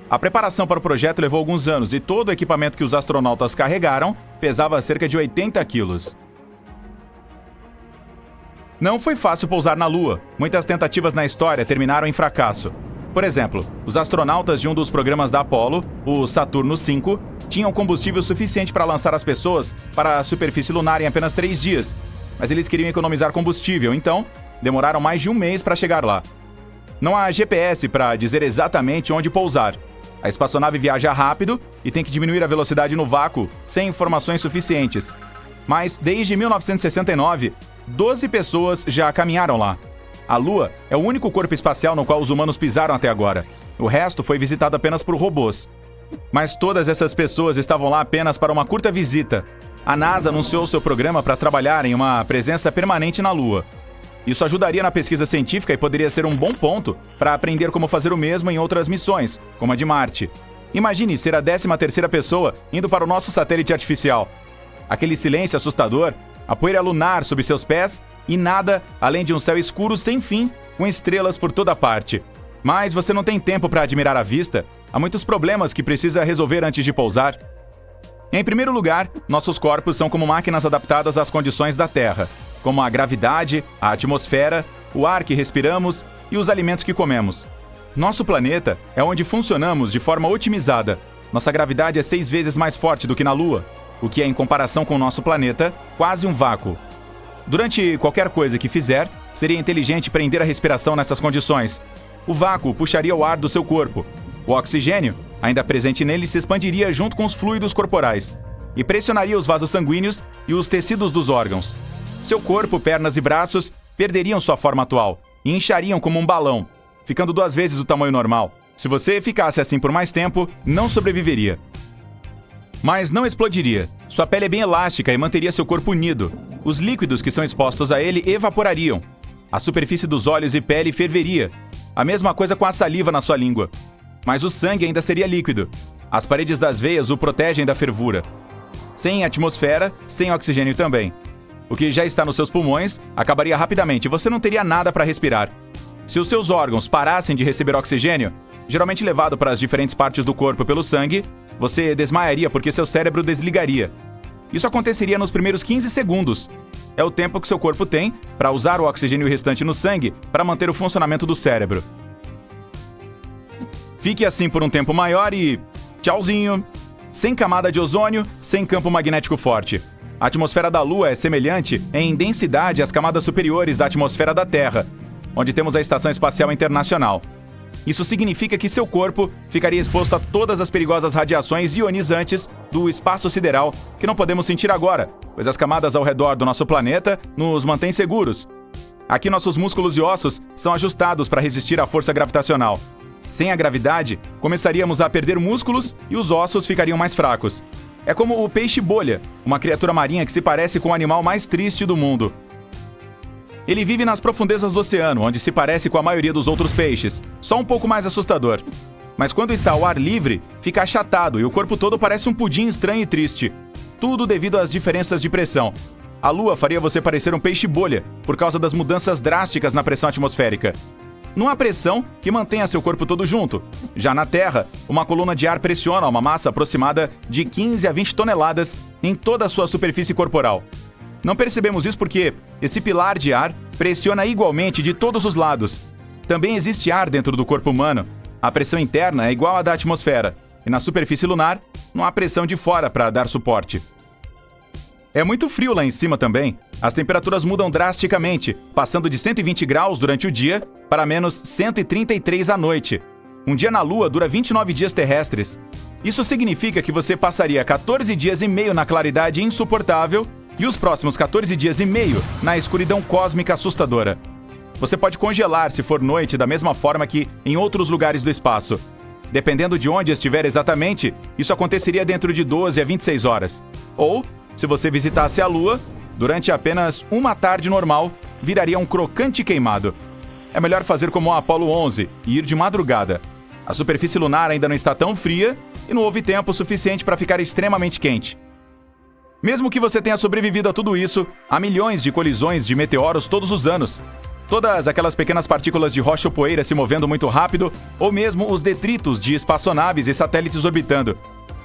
A preparação para o projeto levou alguns anos e todo o equipamento que os astronautas carregaram pesava cerca de 80 quilos. Não foi fácil pousar na Lua. Muitas tentativas na história terminaram em fracasso. Por exemplo, os astronautas de um dos programas da Apollo, o Saturno V, tinham combustível suficiente para lançar as pessoas para a superfície lunar em apenas 3 dias. Mas eles queriam economizar combustível, então demoraram mais de 1 mês para chegar lá. Não há GPS para dizer exatamente onde pousar. A espaçonave viaja rápido e tem que diminuir a velocidade no vácuo sem informações suficientes. Mas desde 1969, 12 pessoas já caminharam lá. A Lua é o único corpo espacial no qual os humanos pisaram até agora. O resto foi visitado apenas por robôs. Mas todas essas pessoas estavam lá apenas para uma curta visita. A NASA anunciou seu programa para trabalhar em uma presença permanente na Lua. Isso ajudaria na pesquisa científica e poderia ser um bom ponto para aprender como fazer o mesmo em outras missões, como a de Marte. Imagine ser a 13ª pessoa indo para o nosso satélite artificial. Aquele silêncio assustador, a poeira lunar sob seus pés e nada além de um céu escuro sem fim, com estrelas por toda parte. Mas você não tem tempo para admirar a vista. Há muitos problemas que precisa resolver antes de pousar. Em primeiro lugar, nossos corpos são como máquinas adaptadas às condições da Terra, como a gravidade, a atmosfera, o ar que respiramos e os alimentos que comemos. Nosso planeta é onde funcionamos de forma otimizada. Nossa gravidade é 6 vezes mais forte do que na Lua, o que é, em comparação com o nosso planeta, quase um vácuo. Durante qualquer coisa que fizer, seria inteligente prender a respiração nessas condições. O vácuo puxaria o ar do seu corpo. O oxigênio, ainda presente nele, se expandiria junto com os fluidos corporais e pressionaria os vasos sanguíneos e os tecidos dos órgãos. Seu corpo, pernas e braços perderiam sua forma atual e inchariam como um balão, ficando 2 vezes o tamanho normal. Se você ficasse assim por mais tempo, não sobreviveria. Mas não explodiria. Sua pele é bem elástica e manteria seu corpo unido. Os líquidos que são expostos a ele evaporariam. A superfície dos olhos e pele ferveria. A mesma coisa com a saliva na sua língua. Mas o sangue ainda seria líquido. As paredes das veias o protegem da fervura. Sem atmosfera, sem oxigênio também. O que já está nos seus pulmões acabaria rapidamente e você não teria nada para respirar. Se os seus órgãos parassem de receber oxigênio, geralmente levado para as diferentes partes do corpo pelo sangue, você desmaiaria porque seu cérebro desligaria. Isso aconteceria nos primeiros 15 segundos. É o tempo que seu corpo tem para usar o oxigênio restante no sangue para manter o funcionamento do cérebro. Fique assim por um tempo maior e... tchauzinho! Sem camada de ozônio, sem campo magnético forte. A atmosfera da Lua é semelhante em densidade às camadas superiores da atmosfera da Terra, onde temos a Estação Espacial Internacional. Isso significa que seu corpo ficaria exposto a todas as perigosas radiações ionizantes do espaço sideral que não podemos sentir agora, pois as camadas ao redor do nosso planeta nos mantêm seguros. Aqui nossos músculos e ossos são ajustados para resistir à força gravitacional. Sem a gravidade, começaríamos a perder músculos e os ossos ficariam mais fracos. É como o peixe-bolha, uma criatura marinha que se parece com o animal mais triste do mundo. Ele vive nas profundezas do oceano, onde se parece com a maioria dos outros peixes, só um pouco mais assustador. Mas quando está ao ar livre, fica achatado e o corpo todo parece um pudim estranho e triste. Tudo devido às diferenças de pressão. A Lua faria você parecer um peixe-bolha, por causa das mudanças drásticas na pressão atmosférica. Não há pressão que mantenha seu corpo todo junto. Já na Terra, uma coluna de ar pressiona uma massa aproximada de 15 a 20 toneladas em toda a sua superfície corporal. Não percebemos isso porque esse pilar de ar pressiona igualmente de todos os lados. Também existe ar dentro do corpo humano. A pressão interna é igual à da atmosfera, e na superfície lunar não há pressão de fora para dar suporte. É muito frio lá em cima também. As temperaturas mudam drasticamente, passando de 120 graus durante o dia para menos 133 à noite. Um dia na Lua dura 29 dias terrestres. Isso significa que você passaria 14 dias e meio na claridade insuportável e os próximos 14 dias e meio na escuridão cósmica assustadora. Você pode congelar se for noite da mesma forma que em outros lugares do espaço. Dependendo de onde estiver exatamente, isso aconteceria dentro de 12 a 26 horas. Ou, se você visitasse a Lua, durante apenas uma tarde normal, viraria um crocante queimado. É melhor fazer como o Apollo 11 e ir de madrugada. A superfície lunar ainda não está tão fria e não houve tempo suficiente para ficar extremamente quente. Mesmo que você tenha sobrevivido a tudo isso, há milhões de colisões de meteoros todos os anos. Todas aquelas pequenas partículas de rocha ou poeira se movendo muito rápido, ou mesmo os detritos de espaçonaves e satélites orbitando.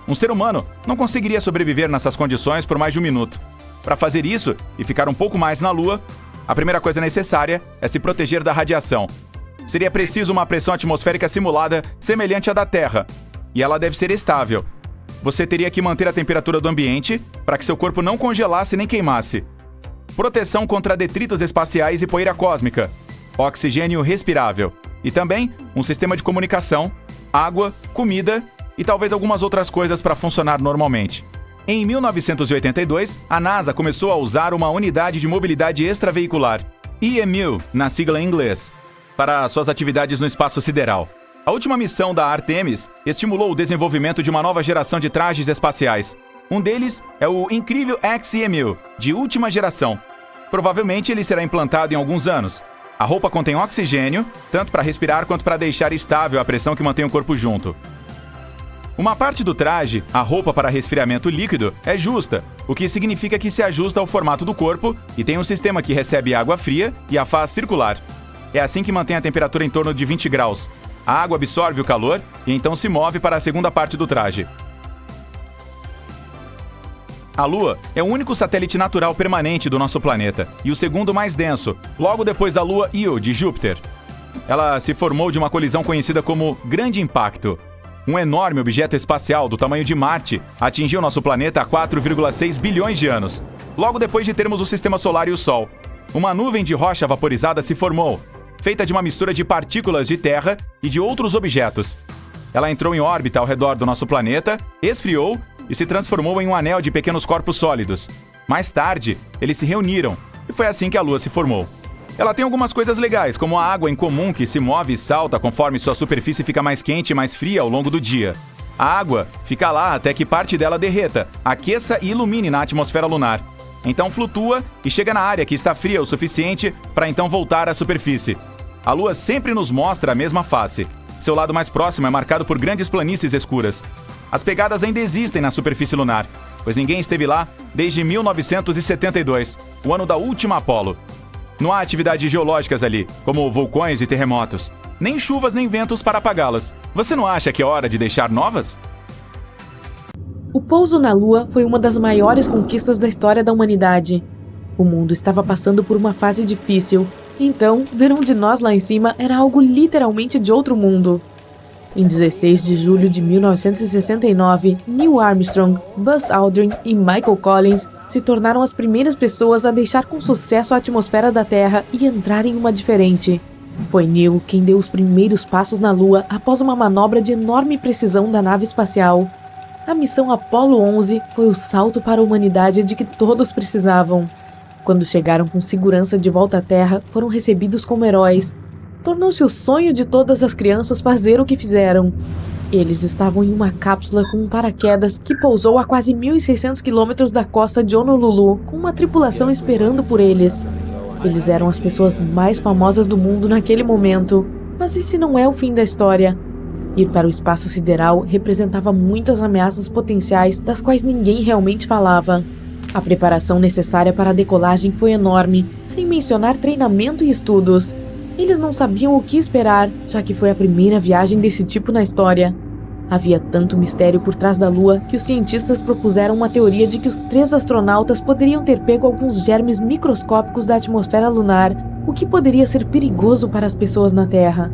Um ser humano não conseguiria sobreviver nessas condições por mais de um minuto. Para fazer isso e ficar um pouco mais na Lua, a primeira coisa necessária é se proteger da radiação. Seria preciso uma pressão atmosférica simulada semelhante à da Terra, e ela deve ser estável. Você teria que manter a temperatura do ambiente para que seu corpo não congelasse nem queimasse. Proteção contra detritos espaciais e poeira cósmica, oxigênio respirável e também um sistema de comunicação, água, comida e talvez algumas outras coisas para funcionar normalmente. Em 1982, a NASA começou a usar uma unidade de mobilidade extraveicular, EMU, na sigla em inglês, para suas atividades no espaço sideral. A última missão da Artemis estimulou o desenvolvimento de uma nova geração de trajes espaciais. Um deles é o incrível XEMU, de última geração. Provavelmente ele será implantado em alguns anos. A roupa contém oxigênio, tanto para respirar quanto para deixar estável a pressão que mantém o corpo junto. Uma parte do traje, a roupa para resfriamento líquido, é justa, o que significa que se ajusta ao formato do corpo e tem um sistema que recebe água fria e a faz circular. É assim que mantém a temperatura em torno de 20 graus. A água absorve o calor e então se move para a segunda parte do traje. A Lua é o único satélite natural permanente do nosso planeta e o segundo mais denso, logo depois da Lua Io, de Júpiter. Ela se formou de uma colisão conhecida como Grande Impacto. Um enorme objeto espacial do tamanho de Marte atingiu nosso planeta há 4,6 bilhões de anos, logo depois de termos o Sistema Solar e o Sol. Uma nuvem de rocha vaporizada se formou, feita de uma mistura de partículas de terra e de outros objetos. Ela entrou em órbita ao redor do nosso planeta, esfriou e se transformou em um anel de pequenos corpos sólidos. Mais tarde, eles se reuniram e foi assim que a Lua se formou. Ela tem algumas coisas legais, como a água em comum que se move e salta conforme sua superfície fica mais quente e mais fria ao longo do dia. A água fica lá até que parte dela derreta, aqueça e ilumine na atmosfera lunar. Então flutua e chega na área que está fria o suficiente para então voltar à superfície. A Lua sempre nos mostra a mesma face. Seu lado mais próximo é marcado por grandes planícies escuras. As pegadas ainda existem na superfície lunar, pois ninguém esteve lá desde 1972, o ano da última Apollo. Não há atividades geológicas ali, como vulcões e terremotos. Nem chuvas nem ventos para apagá-las. Você não acha que é hora de deixar novas? O pouso na Lua foi uma das maiores conquistas da história da humanidade. O mundo estava passando por uma fase difícil, então ver um de nós lá em cima era algo literalmente de outro mundo. Em 16 de julho de 1969, Neil Armstrong, Buzz Aldrin e Michael Collins se tornaram as primeiras pessoas a deixar com sucesso a atmosfera da Terra e entrar em uma diferente. Foi Neil quem deu os primeiros passos na Lua após uma manobra de enorme precisão da nave espacial. A missão Apollo 11 foi o salto para a humanidade de que todos precisavam. Quando chegaram com segurança de volta à Terra, foram recebidos como heróis. Tornou-se o sonho de todas as crianças fazer o que fizeram. Eles estavam em uma cápsula com um paraquedas que pousou a quase 1.600 quilômetros da costa de Honolulu, com uma tripulação esperando por eles. Eles eram as pessoas mais famosas do mundo naquele momento. Mas esse não é o fim da história. Ir para o espaço sideral representava muitas ameaças potenciais das quais ninguém realmente falava. A preparação necessária para a decolagem foi enorme, sem mencionar treinamento e estudos. Eles não sabiam o que esperar, já que foi a primeira viagem desse tipo na história. Havia tanto mistério por trás da Lua que os cientistas propuseram uma teoria de que os 3 astronautas poderiam ter pego alguns germes microscópicos da atmosfera lunar, o que poderia ser perigoso para as pessoas na Terra.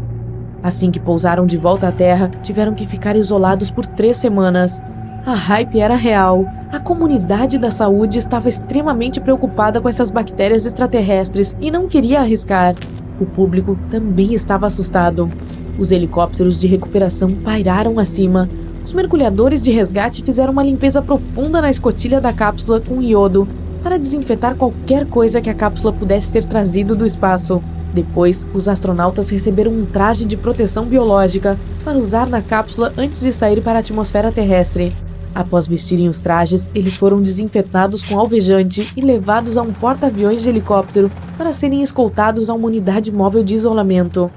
Assim que pousaram de volta à Terra, tiveram que ficar isolados por 3 semanas. A hype era real. A comunidade da saúde estava extremamente preocupada com essas bactérias extraterrestres e não queria arriscar. O público também estava assustado. Os helicópteros de recuperação pairaram acima. Os mergulhadores de resgate fizeram uma limpeza profunda na escotilha da cápsula com iodo para desinfetar qualquer coisa que a cápsula pudesse ter trazido do espaço. Depois, os astronautas receberam um traje de proteção biológica para usar na cápsula antes de sair para a atmosfera terrestre. Após vestirem os trajes, eles foram desinfetados com alvejante e levados a um porta-aviões de helicóptero para serem escoltados a uma unidade móvel de isolamento.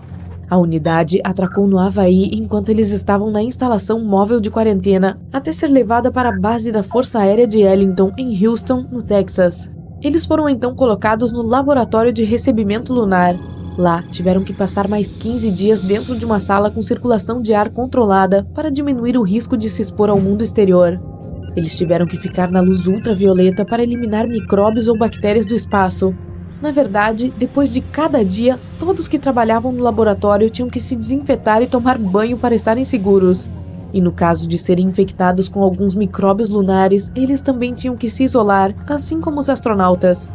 A unidade atracou no Havaí enquanto eles estavam na instalação móvel de quarentena até ser levada para a base da Força Aérea de Ellington, em Houston, no Texas. Eles foram então colocados no Laboratório de Recebimento Lunar. Lá, tiveram que passar mais 15 dias dentro de uma sala com circulação de ar controlada para diminuir o risco de se expor ao mundo exterior. Eles tiveram que ficar na luz ultravioleta para eliminar micróbios ou bactérias do espaço. Na verdade, depois de cada dia, todos que trabalhavam no laboratório tinham que se desinfetar e tomar banho para estarem seguros. E no caso de serem infectados com alguns micróbios lunares, eles também tinham que se isolar, assim como os astronautas.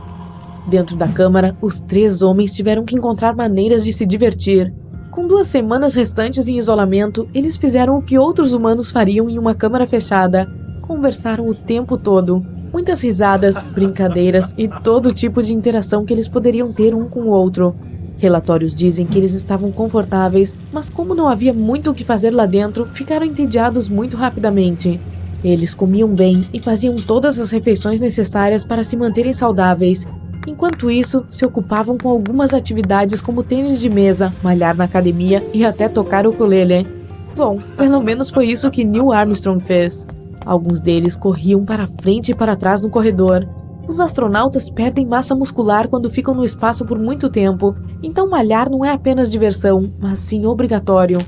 Dentro da câmara, os 3 homens tiveram que encontrar maneiras de se divertir. Com 2 semanas restantes em isolamento, eles fizeram o que outros humanos fariam em uma câmara fechada. Conversaram o tempo todo. Muitas risadas, brincadeiras e todo tipo de interação que eles poderiam ter um com o outro. Relatórios dizem que eles estavam confortáveis, mas como não havia muito o que fazer lá dentro, ficaram entediados muito rapidamente. Eles comiam bem e faziam todas as refeições necessárias para se manterem saudáveis. Enquanto isso, se ocupavam com algumas atividades como tênis de mesa, malhar na academia e até tocar o ukulele. Bom, pelo menos foi isso que Neil Armstrong fez. Alguns deles corriam para frente e para trás no corredor. Os astronautas perdem massa muscular quando ficam no espaço por muito tempo, então malhar não é apenas diversão, mas sim obrigatório.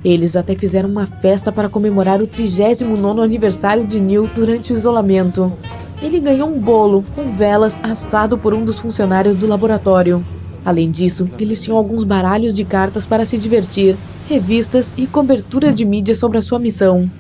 Eles até fizeram uma festa para comemorar o 39º aniversário de Neil durante o isolamento. Ele ganhou um bolo com velas assado por um dos funcionários do laboratório. Além disso, eles tinham alguns baralhos de cartas para se divertir, revistas e cobertura de mídia sobre a sua missão.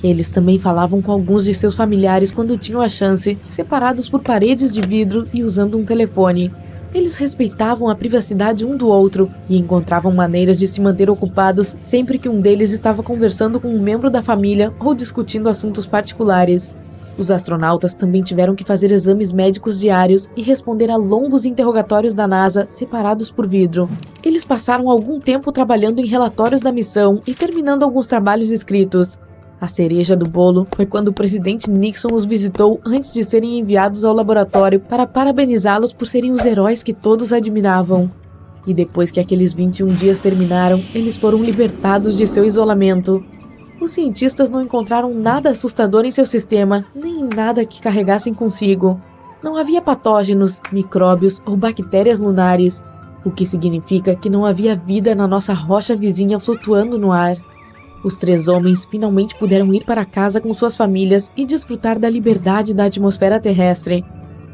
Eles também falavam com alguns de seus familiares quando tinham a chance, separados por paredes de vidro e usando um telefone. Eles respeitavam a privacidade um do outro e encontravam maneiras de se manter ocupados sempre que um deles estava conversando com um membro da família ou discutindo assuntos particulares. Os astronautas também tiveram que fazer exames médicos diários e responder a longos interrogatórios da NASA separados por vidro. Eles passaram algum tempo trabalhando em relatórios da missão e terminando alguns trabalhos escritos. A cereja do bolo foi quando o presidente Nixon os visitou antes de serem enviados ao laboratório para parabenizá-los por serem os heróis que todos admiravam. E depois que aqueles 21 dias terminaram, eles foram libertados de seu isolamento. Os cientistas não encontraram nada assustador em seu sistema, nem em nada que carregassem consigo. Não havia patógenos, micróbios ou bactérias lunares, o que significa que não havia vida na nossa rocha vizinha flutuando no ar. Os 3 homens finalmente puderam ir para casa com suas famílias e desfrutar da liberdade da atmosfera terrestre.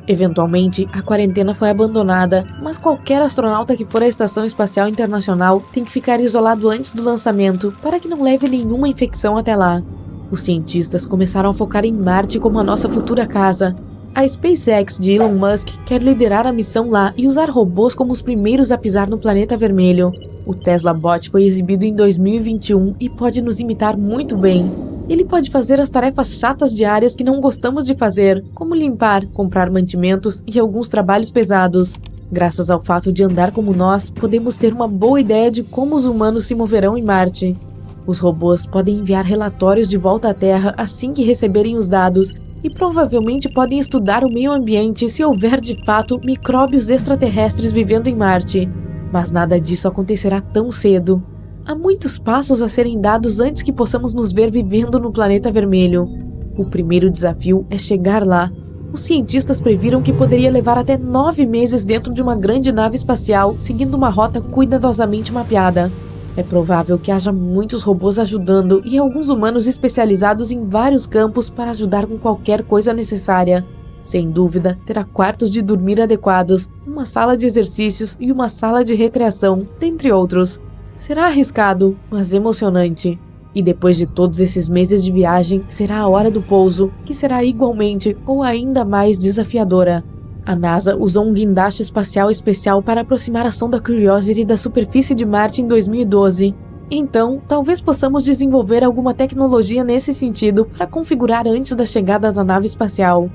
Eventualmente, a quarentena foi abandonada, mas qualquer astronauta que for à Estação Espacial Internacional tem que ficar isolado antes do lançamento para que não leve nenhuma infecção até lá. Os cientistas começaram a focar em Marte como a nossa futura casa. A SpaceX de Elon Musk quer liderar a missão lá e usar robôs como os primeiros a pisar no planeta vermelho. O Tesla Bot foi exibido em 2021 e pode nos imitar muito bem. Ele pode fazer as tarefas chatas diárias que não gostamos de fazer, como limpar, comprar mantimentos e alguns trabalhos pesados. Graças ao fato de andar como nós, podemos ter uma boa ideia de como os humanos se moverão em Marte. Os robôs podem enviar relatórios de volta à Terra assim que receberem os dados e provavelmente podem estudar o meio ambiente se houver de fato micróbios extraterrestres vivendo em Marte. Mas nada disso acontecerá tão cedo. Há muitos passos a serem dados antes que possamos nos ver vivendo no planeta vermelho. O primeiro desafio é chegar lá. Os cientistas previram que poderia levar até 9 meses dentro de uma grande nave espacial, seguindo uma rota cuidadosamente mapeada. É provável que haja muitos robôs ajudando e alguns humanos especializados em vários campos para ajudar com qualquer coisa necessária. Sem dúvida, terá quartos de dormir adequados, uma sala de exercícios e uma sala de recreação, dentre outros. Será arriscado, mas emocionante. E depois de todos esses meses de viagem, será a hora do pouso, que será igualmente ou ainda mais desafiadora. A NASA usou um guindaste espacial especial para aproximar a sonda Curiosity da superfície de Marte em 2012. Então, talvez possamos desenvolver alguma tecnologia nesse sentido para configurar antes da chegada da nave espacial.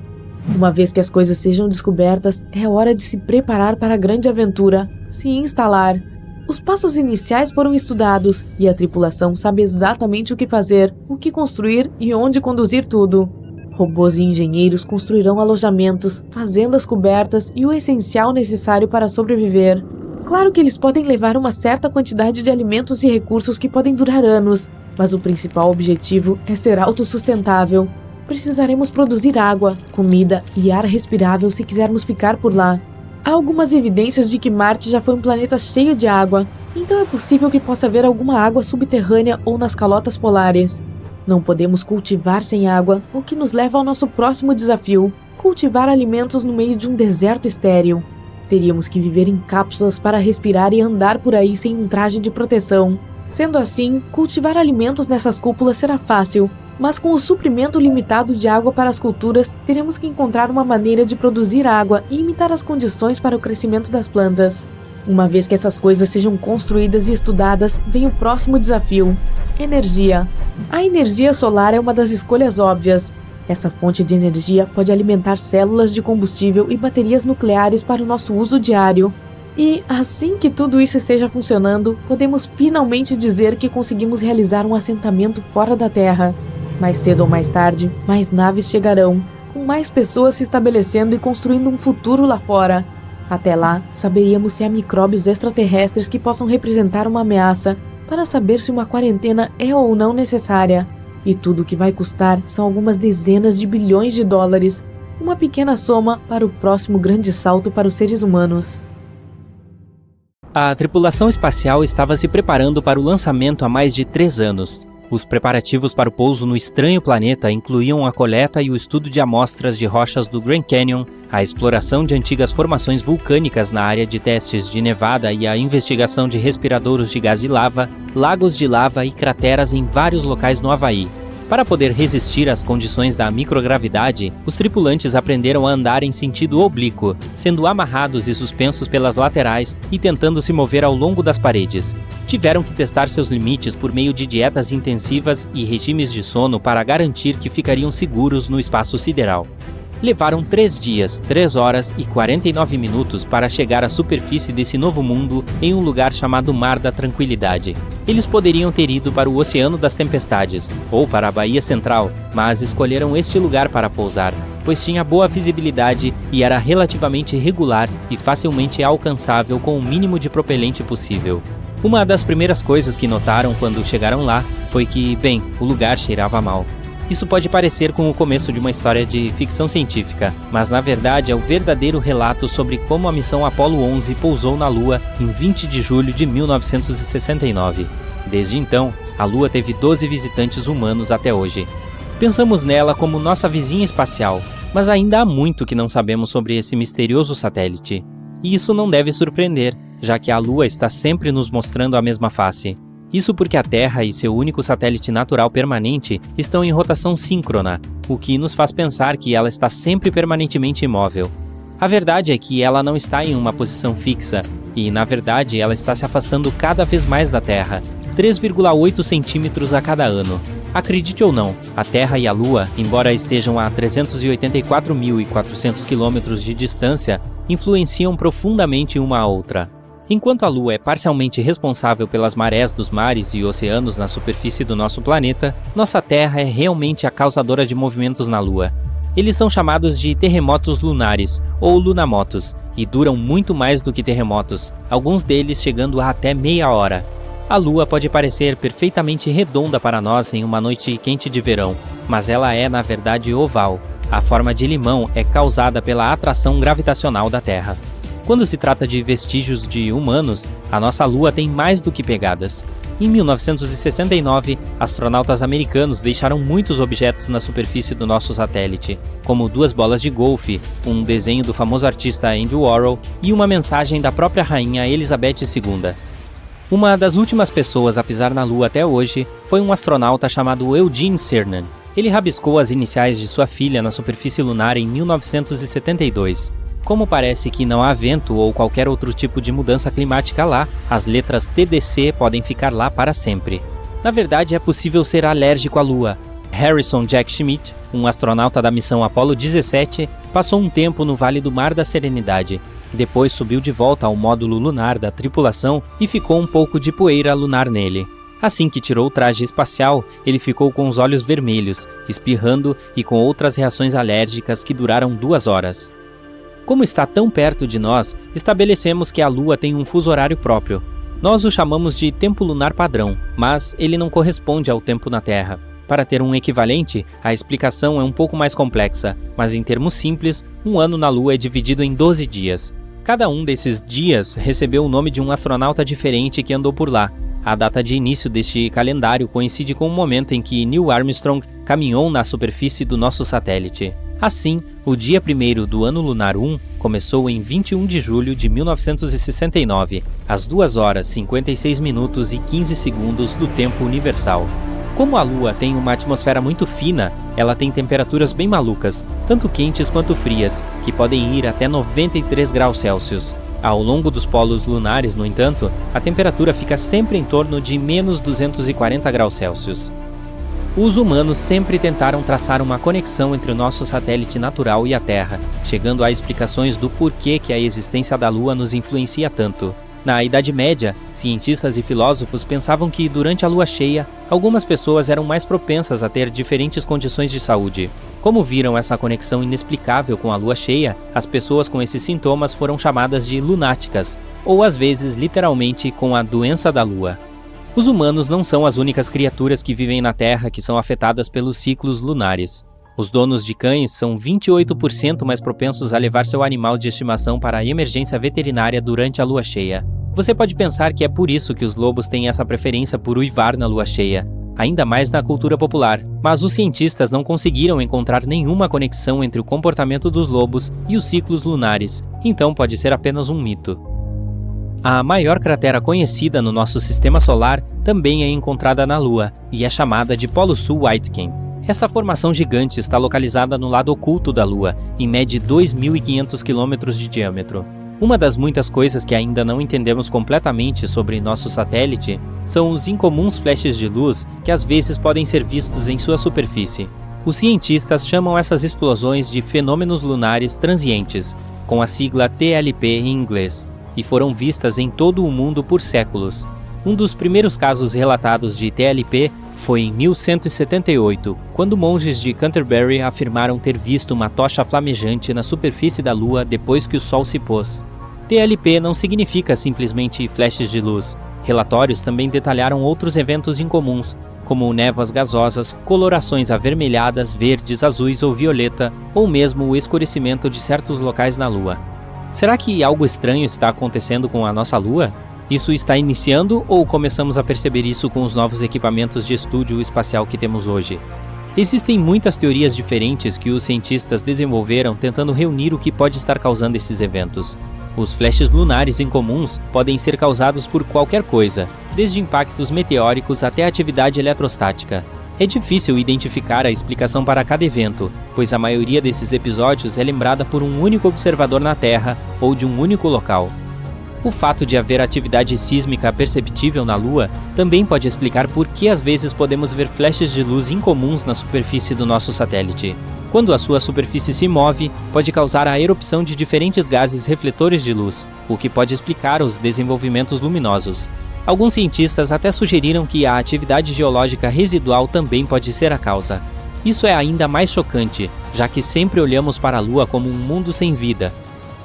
Uma vez que as coisas sejam descobertas, é hora de se preparar para a grande aventura, se instalar. Os passos iniciais foram estudados e a tripulação sabe exatamente o que fazer, o que construir e onde conduzir tudo. Robôs e engenheiros construirão alojamentos, fazendas cobertas e o essencial necessário para sobreviver. Claro que eles podem levar uma certa quantidade de alimentos e recursos que podem durar anos, mas o principal objetivo é ser autossustentável. Precisaremos produzir água, comida e ar respirável se quisermos ficar por lá. Há algumas evidências de que Marte já foi um planeta cheio de água, então é possível que possa haver alguma água subterrânea ou nas calotas polares. Não podemos cultivar sem água, o que nos leva ao nosso próximo desafio: cultivar alimentos no meio de um deserto estéril. Teríamos que viver em cápsulas para respirar e andar por aí sem um traje de proteção. Sendo assim, cultivar alimentos nessas cúpulas será fácil, mas com o suprimento limitado de água para as culturas, teremos que encontrar uma maneira de produzir água e imitar as condições para o crescimento das plantas. Uma vez que essas coisas sejam construídas e estudadas, vem o próximo desafio: energia. A energia solar é uma das escolhas óbvias. Essa fonte de energia pode alimentar células de combustível e baterias nucleares para o nosso uso diário. E, assim que tudo isso esteja funcionando, podemos finalmente dizer que conseguimos realizar um assentamento fora da Terra. Mais cedo ou mais tarde, mais naves chegarão, com mais pessoas se estabelecendo e construindo um futuro lá fora. Até lá, saberíamos se há micróbios extraterrestres que possam representar uma ameaça, para saber se uma quarentena é ou não necessária. E tudo o que vai custar são algumas dezenas de bilhões de dólares, uma pequena soma para o próximo grande salto para os seres humanos. A tripulação espacial estava se preparando para o lançamento há mais de 3 anos. Os preparativos para o pouso no estranho planeta incluíam a coleta e o estudo de amostras de rochas do Grand Canyon, a exploração de antigas formações vulcânicas na área de testes de Nevada e a investigação de respiradouros de gás e lava, lagos de lava e crateras em vários locais no Havaí. Para poder resistir às condições da microgravidade, os tripulantes aprenderam a andar em sentido oblíquo, sendo amarrados e suspensos pelas laterais e tentando se mover ao longo das paredes. Tiveram que testar seus limites por meio de dietas intensivas e regimes de sono para garantir que ficariam seguros no espaço sideral. Levaram 3 dias, 3 horas e 49 minutos para chegar à superfície desse novo mundo em um lugar chamado Mar da Tranquilidade. Eles poderiam ter ido para o Oceano das Tempestades ou para a Baía Central, mas escolheram este lugar para pousar, pois tinha boa visibilidade e era relativamente regular e facilmente alcançável com o mínimo de propelente possível. Uma das primeiras coisas que notaram quando chegaram lá foi que, bem, o lugar cheirava mal. Isso pode parecer com o começo de uma história de ficção científica, mas na verdade é o verdadeiro relato sobre como a missão Apollo 11 pousou na Lua em 20 de julho de 1969. Desde então, a Lua teve 12 visitantes humanos até hoje. Pensamos nela como nossa vizinha espacial, mas ainda há muito que não sabemos sobre esse misterioso satélite. E isso não deve surpreender, já que a Lua está sempre nos mostrando a mesma face. Isso porque a Terra e seu único satélite natural permanente estão em rotação síncrona, o que nos faz pensar que ela está sempre permanentemente imóvel. A verdade é que ela não está em uma posição fixa, e na verdade ela está se afastando cada vez mais da Terra, 3,8 centímetros a cada ano. Acredite ou não, a Terra e a Lua, embora estejam a 384.400 quilômetros de distância, influenciam profundamente uma a outra. Enquanto a Lua é parcialmente responsável pelas marés dos mares e oceanos na superfície do nosso planeta, nossa Terra é realmente a causadora de movimentos na Lua. Eles são chamados de terremotos lunares, ou lunamotos, e duram muito mais do que terremotos, alguns deles chegando a até meia hora. A Lua pode parecer perfeitamente redonda para nós em uma noite quente de verão, mas ela é, na verdade, oval. A forma de limão é causada pela atração gravitacional da Terra. Quando se trata de vestígios de humanos, a nossa Lua tem mais do que pegadas. Em 1969, astronautas americanos deixaram muitos objetos na superfície do nosso satélite, como 2 bolas de golfe, um desenho do famoso artista Andy Warhol e uma mensagem da própria rainha Elizabeth II. Uma das últimas pessoas a pisar na Lua até hoje foi um astronauta chamado Eugene Cernan. Ele rabiscou as iniciais de sua filha na superfície lunar em 1972. Como parece que não há vento ou qualquer outro tipo de mudança climática lá, as letras TDC podem ficar lá para sempre. Na verdade, é possível ser alérgico à Lua. Harrison Jack Schmitt, um astronauta da missão Apollo 17, passou um tempo no Vale do Mar da Serenidade. Depois subiu de volta ao módulo lunar da tripulação e ficou um pouco de poeira lunar nele. Assim que tirou o traje espacial, ele ficou com os olhos vermelhos, espirrando e com outras reações alérgicas que duraram 2 horas. Como está tão perto de nós, estabelecemos que a Lua tem um fuso horário próprio. Nós o chamamos de tempo lunar padrão, mas ele não corresponde ao tempo na Terra. Para ter um equivalente, a explicação é um pouco mais complexa, mas em termos simples, um ano na Lua é dividido em 12 dias. Cada um desses dias recebeu o nome de um astronauta diferente que andou por lá. A data de início deste calendário coincide com o momento em que Neil Armstrong caminhou na superfície do nosso satélite. Assim, o dia 1º do ano lunar 1 começou em 21 de julho de 1969, às 2 horas, 56 minutos e 15 segundos do tempo universal. Como a Lua tem uma atmosfera muito fina, ela tem temperaturas bem malucas, tanto quentes quanto frias, que podem ir até 93 graus Celsius. Ao longo dos polos lunares, no entanto, a temperatura fica sempre em torno de menos 240 graus Celsius. Os humanos sempre tentaram traçar uma conexão entre o nosso satélite natural e a Terra, chegando a explicações do porquê que a existência da Lua nos influencia tanto. Na Idade Média, cientistas e filósofos pensavam que, durante a lua cheia, algumas pessoas eram mais propensas a ter diferentes condições de saúde. Como viram essa conexão inexplicável com a lua cheia, as pessoas com esses sintomas foram chamadas de lunáticas, ou às vezes, literalmente, com a doença da lua. Os humanos não são as únicas criaturas que vivem na Terra que são afetadas pelos ciclos lunares. Os donos de cães são 28% mais propensos a levar seu animal de estimação para a emergência veterinária durante a lua cheia. Você pode pensar que é por isso que os lobos têm essa preferência por uivar na lua cheia, ainda mais na cultura popular, mas os cientistas não conseguiram encontrar nenhuma conexão entre o comportamento dos lobos e os ciclos lunares, então pode ser apenas um mito. A maior cratera conhecida no nosso sistema solar também é encontrada na Lua, e é chamada de Polo Sul Aitken. Essa formação gigante está localizada no lado oculto da Lua, e mede 2.500 km de diâmetro. Uma das muitas coisas que ainda não entendemos completamente sobre nosso satélite são os incomuns flashes de luz que às vezes podem ser vistos em sua superfície. Os cientistas chamam essas explosões de fenômenos lunares transientes, com a sigla TLP em inglês, e foram vistas em todo o mundo por séculos. Um dos primeiros casos relatados de TLP foi em 1178, quando monges de Canterbury afirmaram ter visto uma tocha flamejante na superfície da Lua depois que o Sol se pôs. TLP não significa simplesmente flashes de luz. Relatórios também detalharam outros eventos incomuns, como névoas gasosas, colorações avermelhadas, verdes, azuis ou violeta, ou mesmo o escurecimento de certos locais na Lua. Será que algo estranho está acontecendo com a nossa Lua? Isso está iniciando ou começamos a perceber isso com os novos equipamentos de estúdio espacial que temos hoje? Existem muitas teorias diferentes que os cientistas desenvolveram tentando reunir o que pode estar causando esses eventos. Os flashes lunares incomuns podem ser causados por qualquer coisa, desde impactos meteóricos até atividade eletrostática. É difícil identificar a explicação para cada evento, pois a maioria desses episódios é lembrada por um único observador na Terra ou de um único local. O fato de haver atividade sísmica perceptível na Lua também pode explicar por que às vezes podemos ver flashes de luz incomuns na superfície do nosso satélite. Quando a sua superfície se move, pode causar a erupção de diferentes gases refletores de luz, o que pode explicar os desenvolvimentos luminosos. Alguns cientistas até sugeriram que a atividade geológica residual também pode ser a causa. Isso é ainda mais chocante, já que sempre olhamos para a Lua como um mundo sem vida.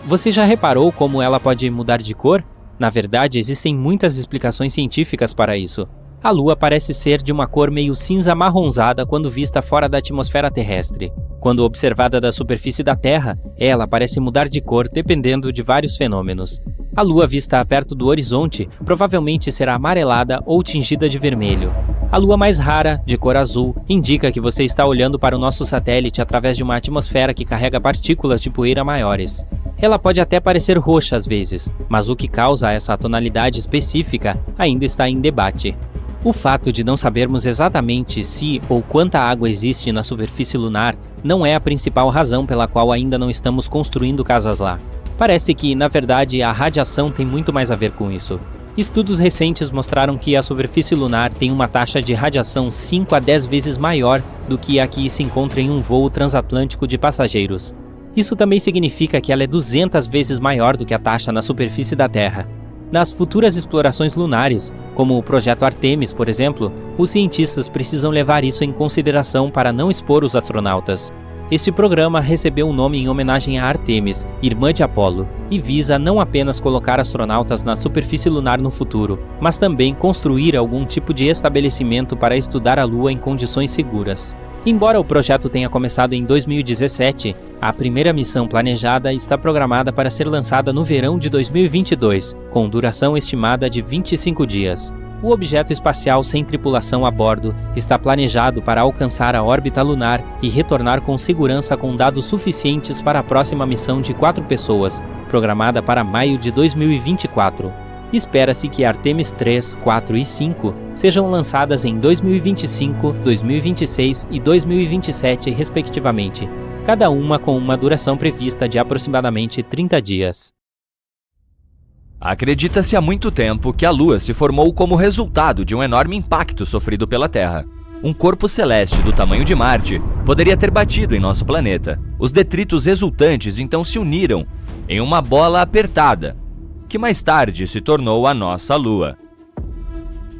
Você já reparou como ela pode mudar de cor? Na verdade, existem muitas explicações científicas para isso. A Lua parece ser de uma cor meio cinza amarronzada quando vista fora da atmosfera terrestre. Quando observada da superfície da Terra, ela parece mudar de cor dependendo de vários fenômenos. A Lua vista perto do horizonte provavelmente será amarelada ou tingida de vermelho. A Lua mais rara, de cor azul, indica que você está olhando para o nosso satélite através de uma atmosfera que carrega partículas de poeira maiores. Ela pode até parecer roxa às vezes, mas o que causa essa tonalidade específica ainda está em debate. O fato de não sabermos exatamente se ou quanta água existe na superfície lunar não é a principal razão pela qual ainda não estamos construindo casas lá. Parece que, na verdade, a radiação tem muito mais a ver com isso. Estudos recentes mostraram que a superfície lunar tem uma taxa de radiação 5 a 10 vezes maior do que a que se encontra em um voo transatlântico de passageiros. Isso também significa que ela é 200 vezes maior do que a taxa na superfície da Terra. Nas futuras explorações lunares, como o projeto Artemis, por exemplo, os cientistas precisam levar isso em consideração para não expor os astronautas. Este programa recebeu o nome em homenagem a Artemis, irmã de Apolo, e visa não apenas colocar astronautas na superfície lunar no futuro, mas também construir algum tipo de estabelecimento para estudar a Lua em condições seguras. Embora o projeto tenha começado em 2017, a primeira missão planejada está programada para ser lançada no verão de 2022, com duração estimada de 25 dias. O objeto espacial sem tripulação a bordo está planejado para alcançar a órbita lunar e retornar com segurança com dados suficientes para a próxima missão de 4 pessoas, programada para maio de 2024. Espera-se que Artemis 3, 4 e 5 sejam lançadas em 2025, 2026 e 2027, respectivamente, cada uma com uma duração prevista de aproximadamente 30 dias. Acredita-se há muito tempo que a Lua se formou como resultado de um enorme impacto sofrido pela Terra. Um corpo celeste do tamanho de Marte poderia ter batido em nosso planeta. Os detritos resultantes então se uniram em uma bola apertada, que mais tarde se tornou a nossa Lua.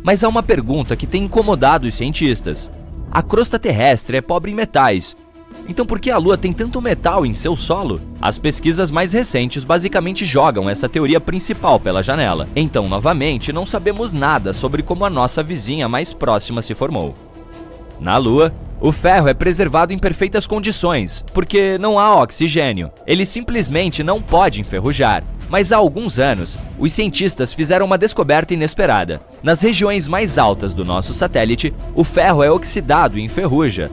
Mas há uma pergunta que tem incomodado os cientistas. A crosta terrestre é pobre em metais. Então por que a Lua tem tanto metal em seu solo? As pesquisas mais recentes basicamente jogam essa teoria principal pela janela. Então, novamente, não sabemos nada sobre como a nossa vizinha mais próxima se formou. Na Lua, o ferro é preservado em perfeitas condições, porque não há oxigênio. Ele simplesmente não pode enferrujar. Mas há alguns anos, os cientistas fizeram uma descoberta inesperada. Nas regiões mais altas do nosso satélite, o ferro é oxidado e enferruja.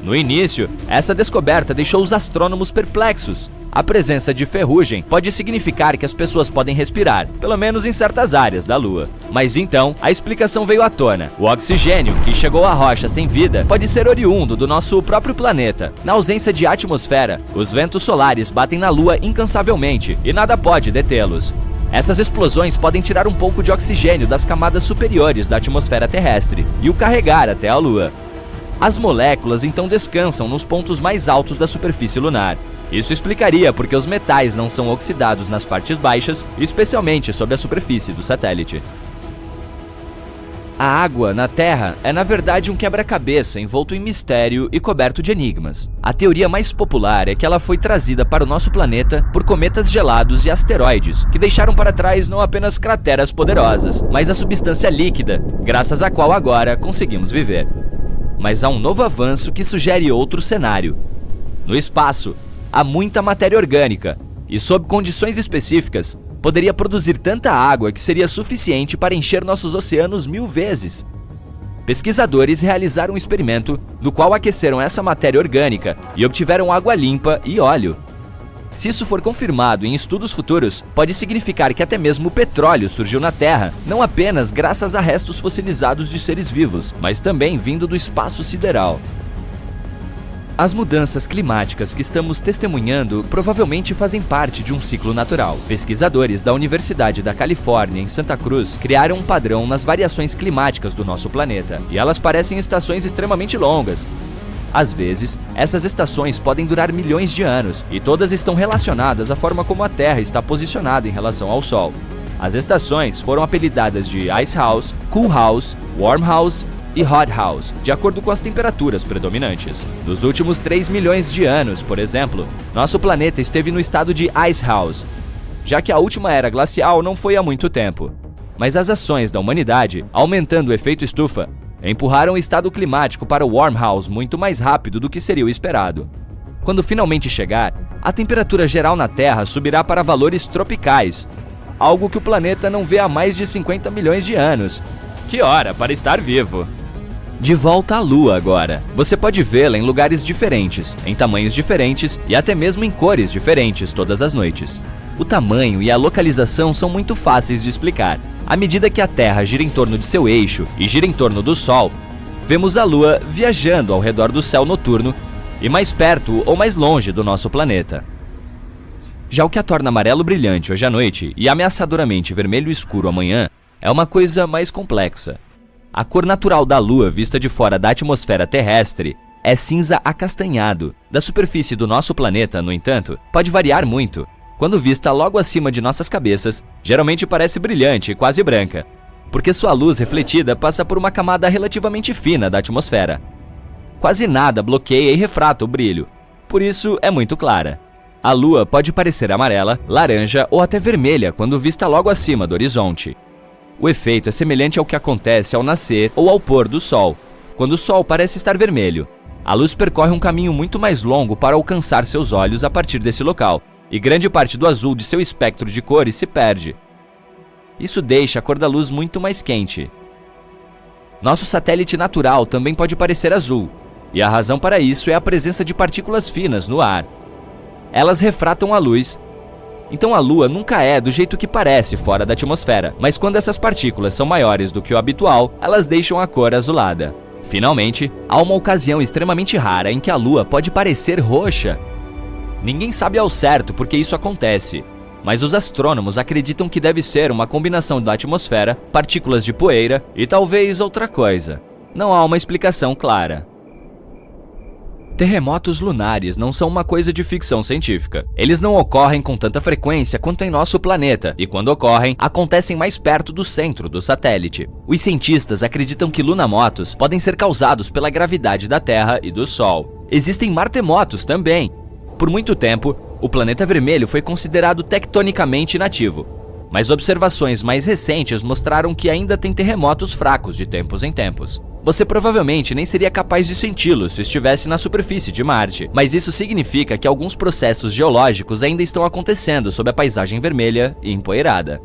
No início, essa descoberta deixou os astrônomos perplexos. A presença de ferrugem pode significar que as pessoas podem respirar, pelo menos em certas áreas da Lua. Mas então, a explicação veio à tona. O oxigênio que chegou à rocha sem vida pode ser oriundo do nosso próprio planeta. Na ausência de atmosfera, os ventos solares batem na Lua incansavelmente e nada pode detê-los. Essas explosões podem tirar um pouco de oxigênio das camadas superiores da atmosfera terrestre e o carregar até a Lua. As moléculas então descansam nos pontos mais altos da superfície lunar. Isso explicaria porque os metais não são oxidados nas partes baixas, especialmente sob a superfície do satélite. A água na Terra é na verdade um quebra-cabeça envolto em mistério e coberto de enigmas. A teoria mais popular é que ela foi trazida para o nosso planeta por cometas gelados e asteroides, que deixaram para trás não apenas crateras poderosas, mas a substância líquida, graças à qual agora conseguimos viver. Mas há um novo avanço que sugere outro cenário. No espaço, há muita matéria orgânica e, sob condições específicas, poderia produzir tanta água que seria suficiente para encher nossos oceanos 1000 vezes. Pesquisadores realizaram um experimento no qual aqueceram essa matéria orgânica e obtiveram água limpa e óleo. Se isso for confirmado em estudos futuros, pode significar que até mesmo o petróleo surgiu na Terra, não apenas graças a restos fossilizados de seres vivos, mas também vindo do espaço sideral. As mudanças climáticas que estamos testemunhando provavelmente fazem parte de um ciclo natural. Pesquisadores da Universidade da Califórnia, em Santa Cruz, criaram um padrão nas variações climáticas do nosso planeta, e elas parecem estações extremamente longas. Às vezes, essas estações podem durar milhões de anos, e todas estão relacionadas à forma como a Terra está posicionada em relação ao Sol. As estações foram apelidadas de Ice House, Cool House, Warm House e Hot House, de acordo com as temperaturas predominantes. Nos últimos 3 milhões de anos, por exemplo, nosso planeta esteve no estado de Ice House, já que a última era glacial não foi há muito tempo. Mas as ações da humanidade, aumentando o efeito estufa, empurraram o estado climático para o Warm House muito mais rápido do que seria o esperado. Quando finalmente chegar, a temperatura geral na Terra subirá para valores tropicais, algo que o planeta não vê há mais de 50 milhões de anos. Que hora para estar vivo! De volta à Lua agora. Você pode vê-la em lugares diferentes, em tamanhos diferentes e até mesmo em cores diferentes todas as noites. O tamanho e a localização são muito fáceis de explicar. À medida que a Terra gira em torno de seu eixo e gira em torno do Sol, vemos a Lua viajando ao redor do céu noturno e mais perto ou mais longe do nosso planeta. Já o que a torna amarelo brilhante hoje à noite e ameaçadoramente vermelho escuro amanhã é uma coisa mais complexa. A cor natural da Lua vista de fora da atmosfera terrestre é cinza acastanhado. Da superfície do nosso planeta, no entanto, pode variar muito. Quando vista logo acima de nossas cabeças, geralmente parece brilhante e quase branca, porque sua luz refletida passa por uma camada relativamente fina da atmosfera. Quase nada bloqueia e refrata o brilho, por isso é muito clara. A Lua pode parecer amarela, laranja ou até vermelha quando vista logo acima do horizonte. O efeito é semelhante ao que acontece ao nascer ou ao pôr do Sol, quando o Sol parece estar vermelho. A luz percorre um caminho muito mais longo para alcançar seus olhos a partir desse local, e grande parte do azul de seu espectro de cores se perde. Isso deixa a cor da luz muito mais quente. Nosso satélite natural também pode parecer azul, e a razão para isso é a presença de partículas finas no ar. Elas refratam a luz, então a Lua nunca é do jeito que parece fora da atmosfera, mas quando essas partículas são maiores do que o habitual, elas deixam a cor azulada. Finalmente, há uma ocasião extremamente rara em que a Lua pode parecer roxa. Ninguém sabe ao certo por que isso acontece, mas os astrônomos acreditam que deve ser uma combinação da atmosfera, partículas de poeira e talvez outra coisa. Não há uma explicação clara. Terremotos lunares não são uma coisa de ficção científica. Eles não ocorrem com tanta frequência quanto em nosso planeta, e quando ocorrem, acontecem mais perto do centro do satélite. Os cientistas acreditam que lunamotos podem ser causados pela gravidade da Terra e do Sol. Existem martemotos também. Por muito tempo, o planeta vermelho foi considerado tectonicamente inativo, mas observações mais recentes mostraram que ainda tem terremotos fracos de tempos em tempos. Você provavelmente nem seria capaz de senti-los se estivesse na superfície de Marte, mas isso significa que alguns processos geológicos ainda estão acontecendo sob a paisagem vermelha e empoeirada.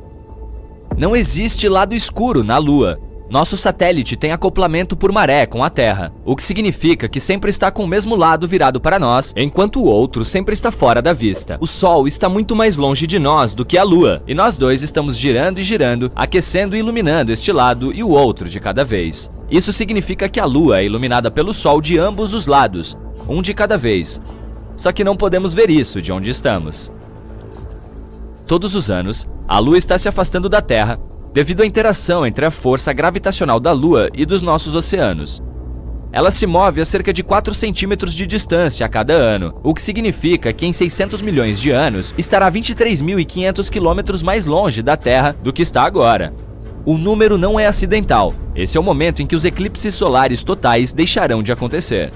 Não existe lado escuro na Lua. Nosso satélite tem acoplamento por maré com a Terra, o que significa que sempre está com o mesmo lado virado para nós, enquanto o outro sempre está fora da vista. O Sol está muito mais longe de nós do que a Lua, e nós dois estamos girando e girando, aquecendo e iluminando este lado e o outro de cada vez. Isso significa que a Lua é iluminada pelo Sol de ambos os lados, um de cada vez. Só que não podemos ver isso de onde estamos. Todos os anos, a Lua está se afastando da Terra devido à interação entre a força gravitacional da Lua e dos nossos oceanos. Ela se move a cerca de 4 centímetros de distância a cada ano, o que significa que em 600 milhões de anos estará 23.500 quilômetros mais longe da Terra do que está agora. O número não é acidental. Esse é o momento em que os eclipses solares totais deixarão de acontecer.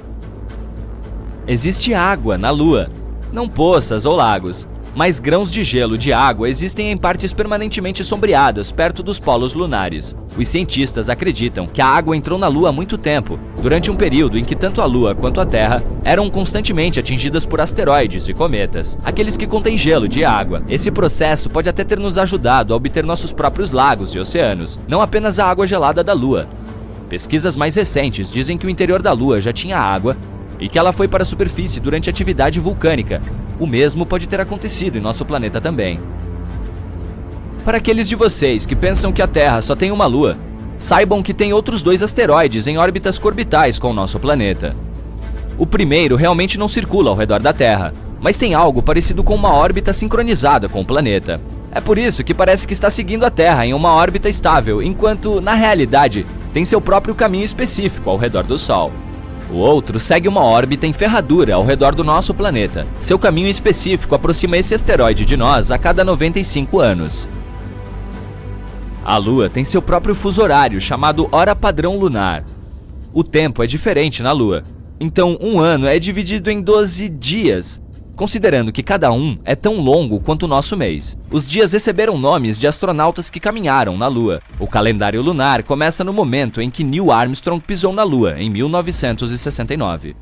Existe água na Lua, não poças ou lagos, mas grãos de gelo de água existem em partes permanentemente sombreadas perto dos polos lunares. Os cientistas acreditam que a água entrou na Lua há muito tempo, durante um período em que tanto a Lua quanto a Terra eram constantemente atingidas por asteroides e cometas, aqueles que contêm gelo de água. Esse processo pode até ter nos ajudado a obter nossos próprios lagos e oceanos, não apenas a água gelada da Lua. Pesquisas mais recentes dizem que o interior da Lua já tinha água e que ela foi para a superfície durante atividade vulcânica. O mesmo pode ter acontecido em nosso planeta também. Para aqueles de vocês que pensam que a Terra só tem uma Lua, saibam que tem outros 2 asteroides em órbitas orbitais com o nosso planeta. O primeiro realmente não circula ao redor da Terra, mas tem algo parecido com uma órbita sincronizada com o planeta. É por isso que parece que está seguindo a Terra em uma órbita estável, enquanto, na realidade, tem seu próprio caminho específico ao redor do Sol. O outro segue uma órbita em ferradura ao redor do nosso planeta. Seu caminho específico aproxima esse asteroide de nós a cada 95 anos. A Lua tem seu próprio fuso horário, chamado Hora Padrão Lunar. O tempo é diferente na Lua, então um ano é dividido em 12 dias, considerando que cada um é tão longo quanto o nosso mês. Os dias receberam nomes de astronautas que caminharam na Lua. O calendário lunar começa no momento em que Neil Armstrong pisou na Lua, em 1969.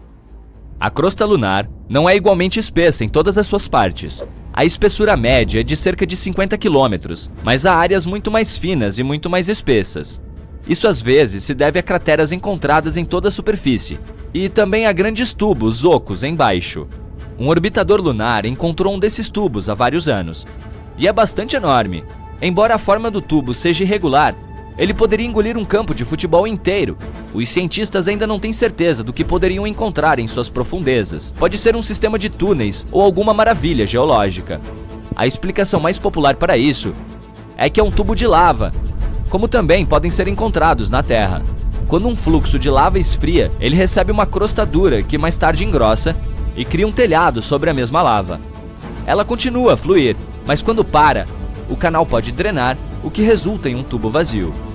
A crosta lunar não é igualmente espessa em todas as suas partes. A espessura média é de cerca de 50 quilômetros, mas há áreas muito mais finas e muito mais espessas. Isso às vezes se deve a crateras encontradas em toda a superfície, e também a grandes tubos ocos embaixo. Um orbitador lunar encontrou um desses tubos há vários anos, e é bastante enorme. Embora a forma do tubo seja irregular, ele poderia engolir um campo de futebol inteiro. Os cientistas ainda não têm certeza do que poderiam encontrar em suas profundezas. Pode ser um sistema de túneis ou alguma maravilha geológica. A explicação mais popular para isso é que é um tubo de lava, como também podem ser encontrados na Terra. Quando um fluxo de lava esfria, ele recebe uma crosta dura que mais tarde engrossa e cria um telhado sobre a mesma lava. Ela continua a fluir, mas quando para, o canal pode drenar, o que resulta em um tubo vazio.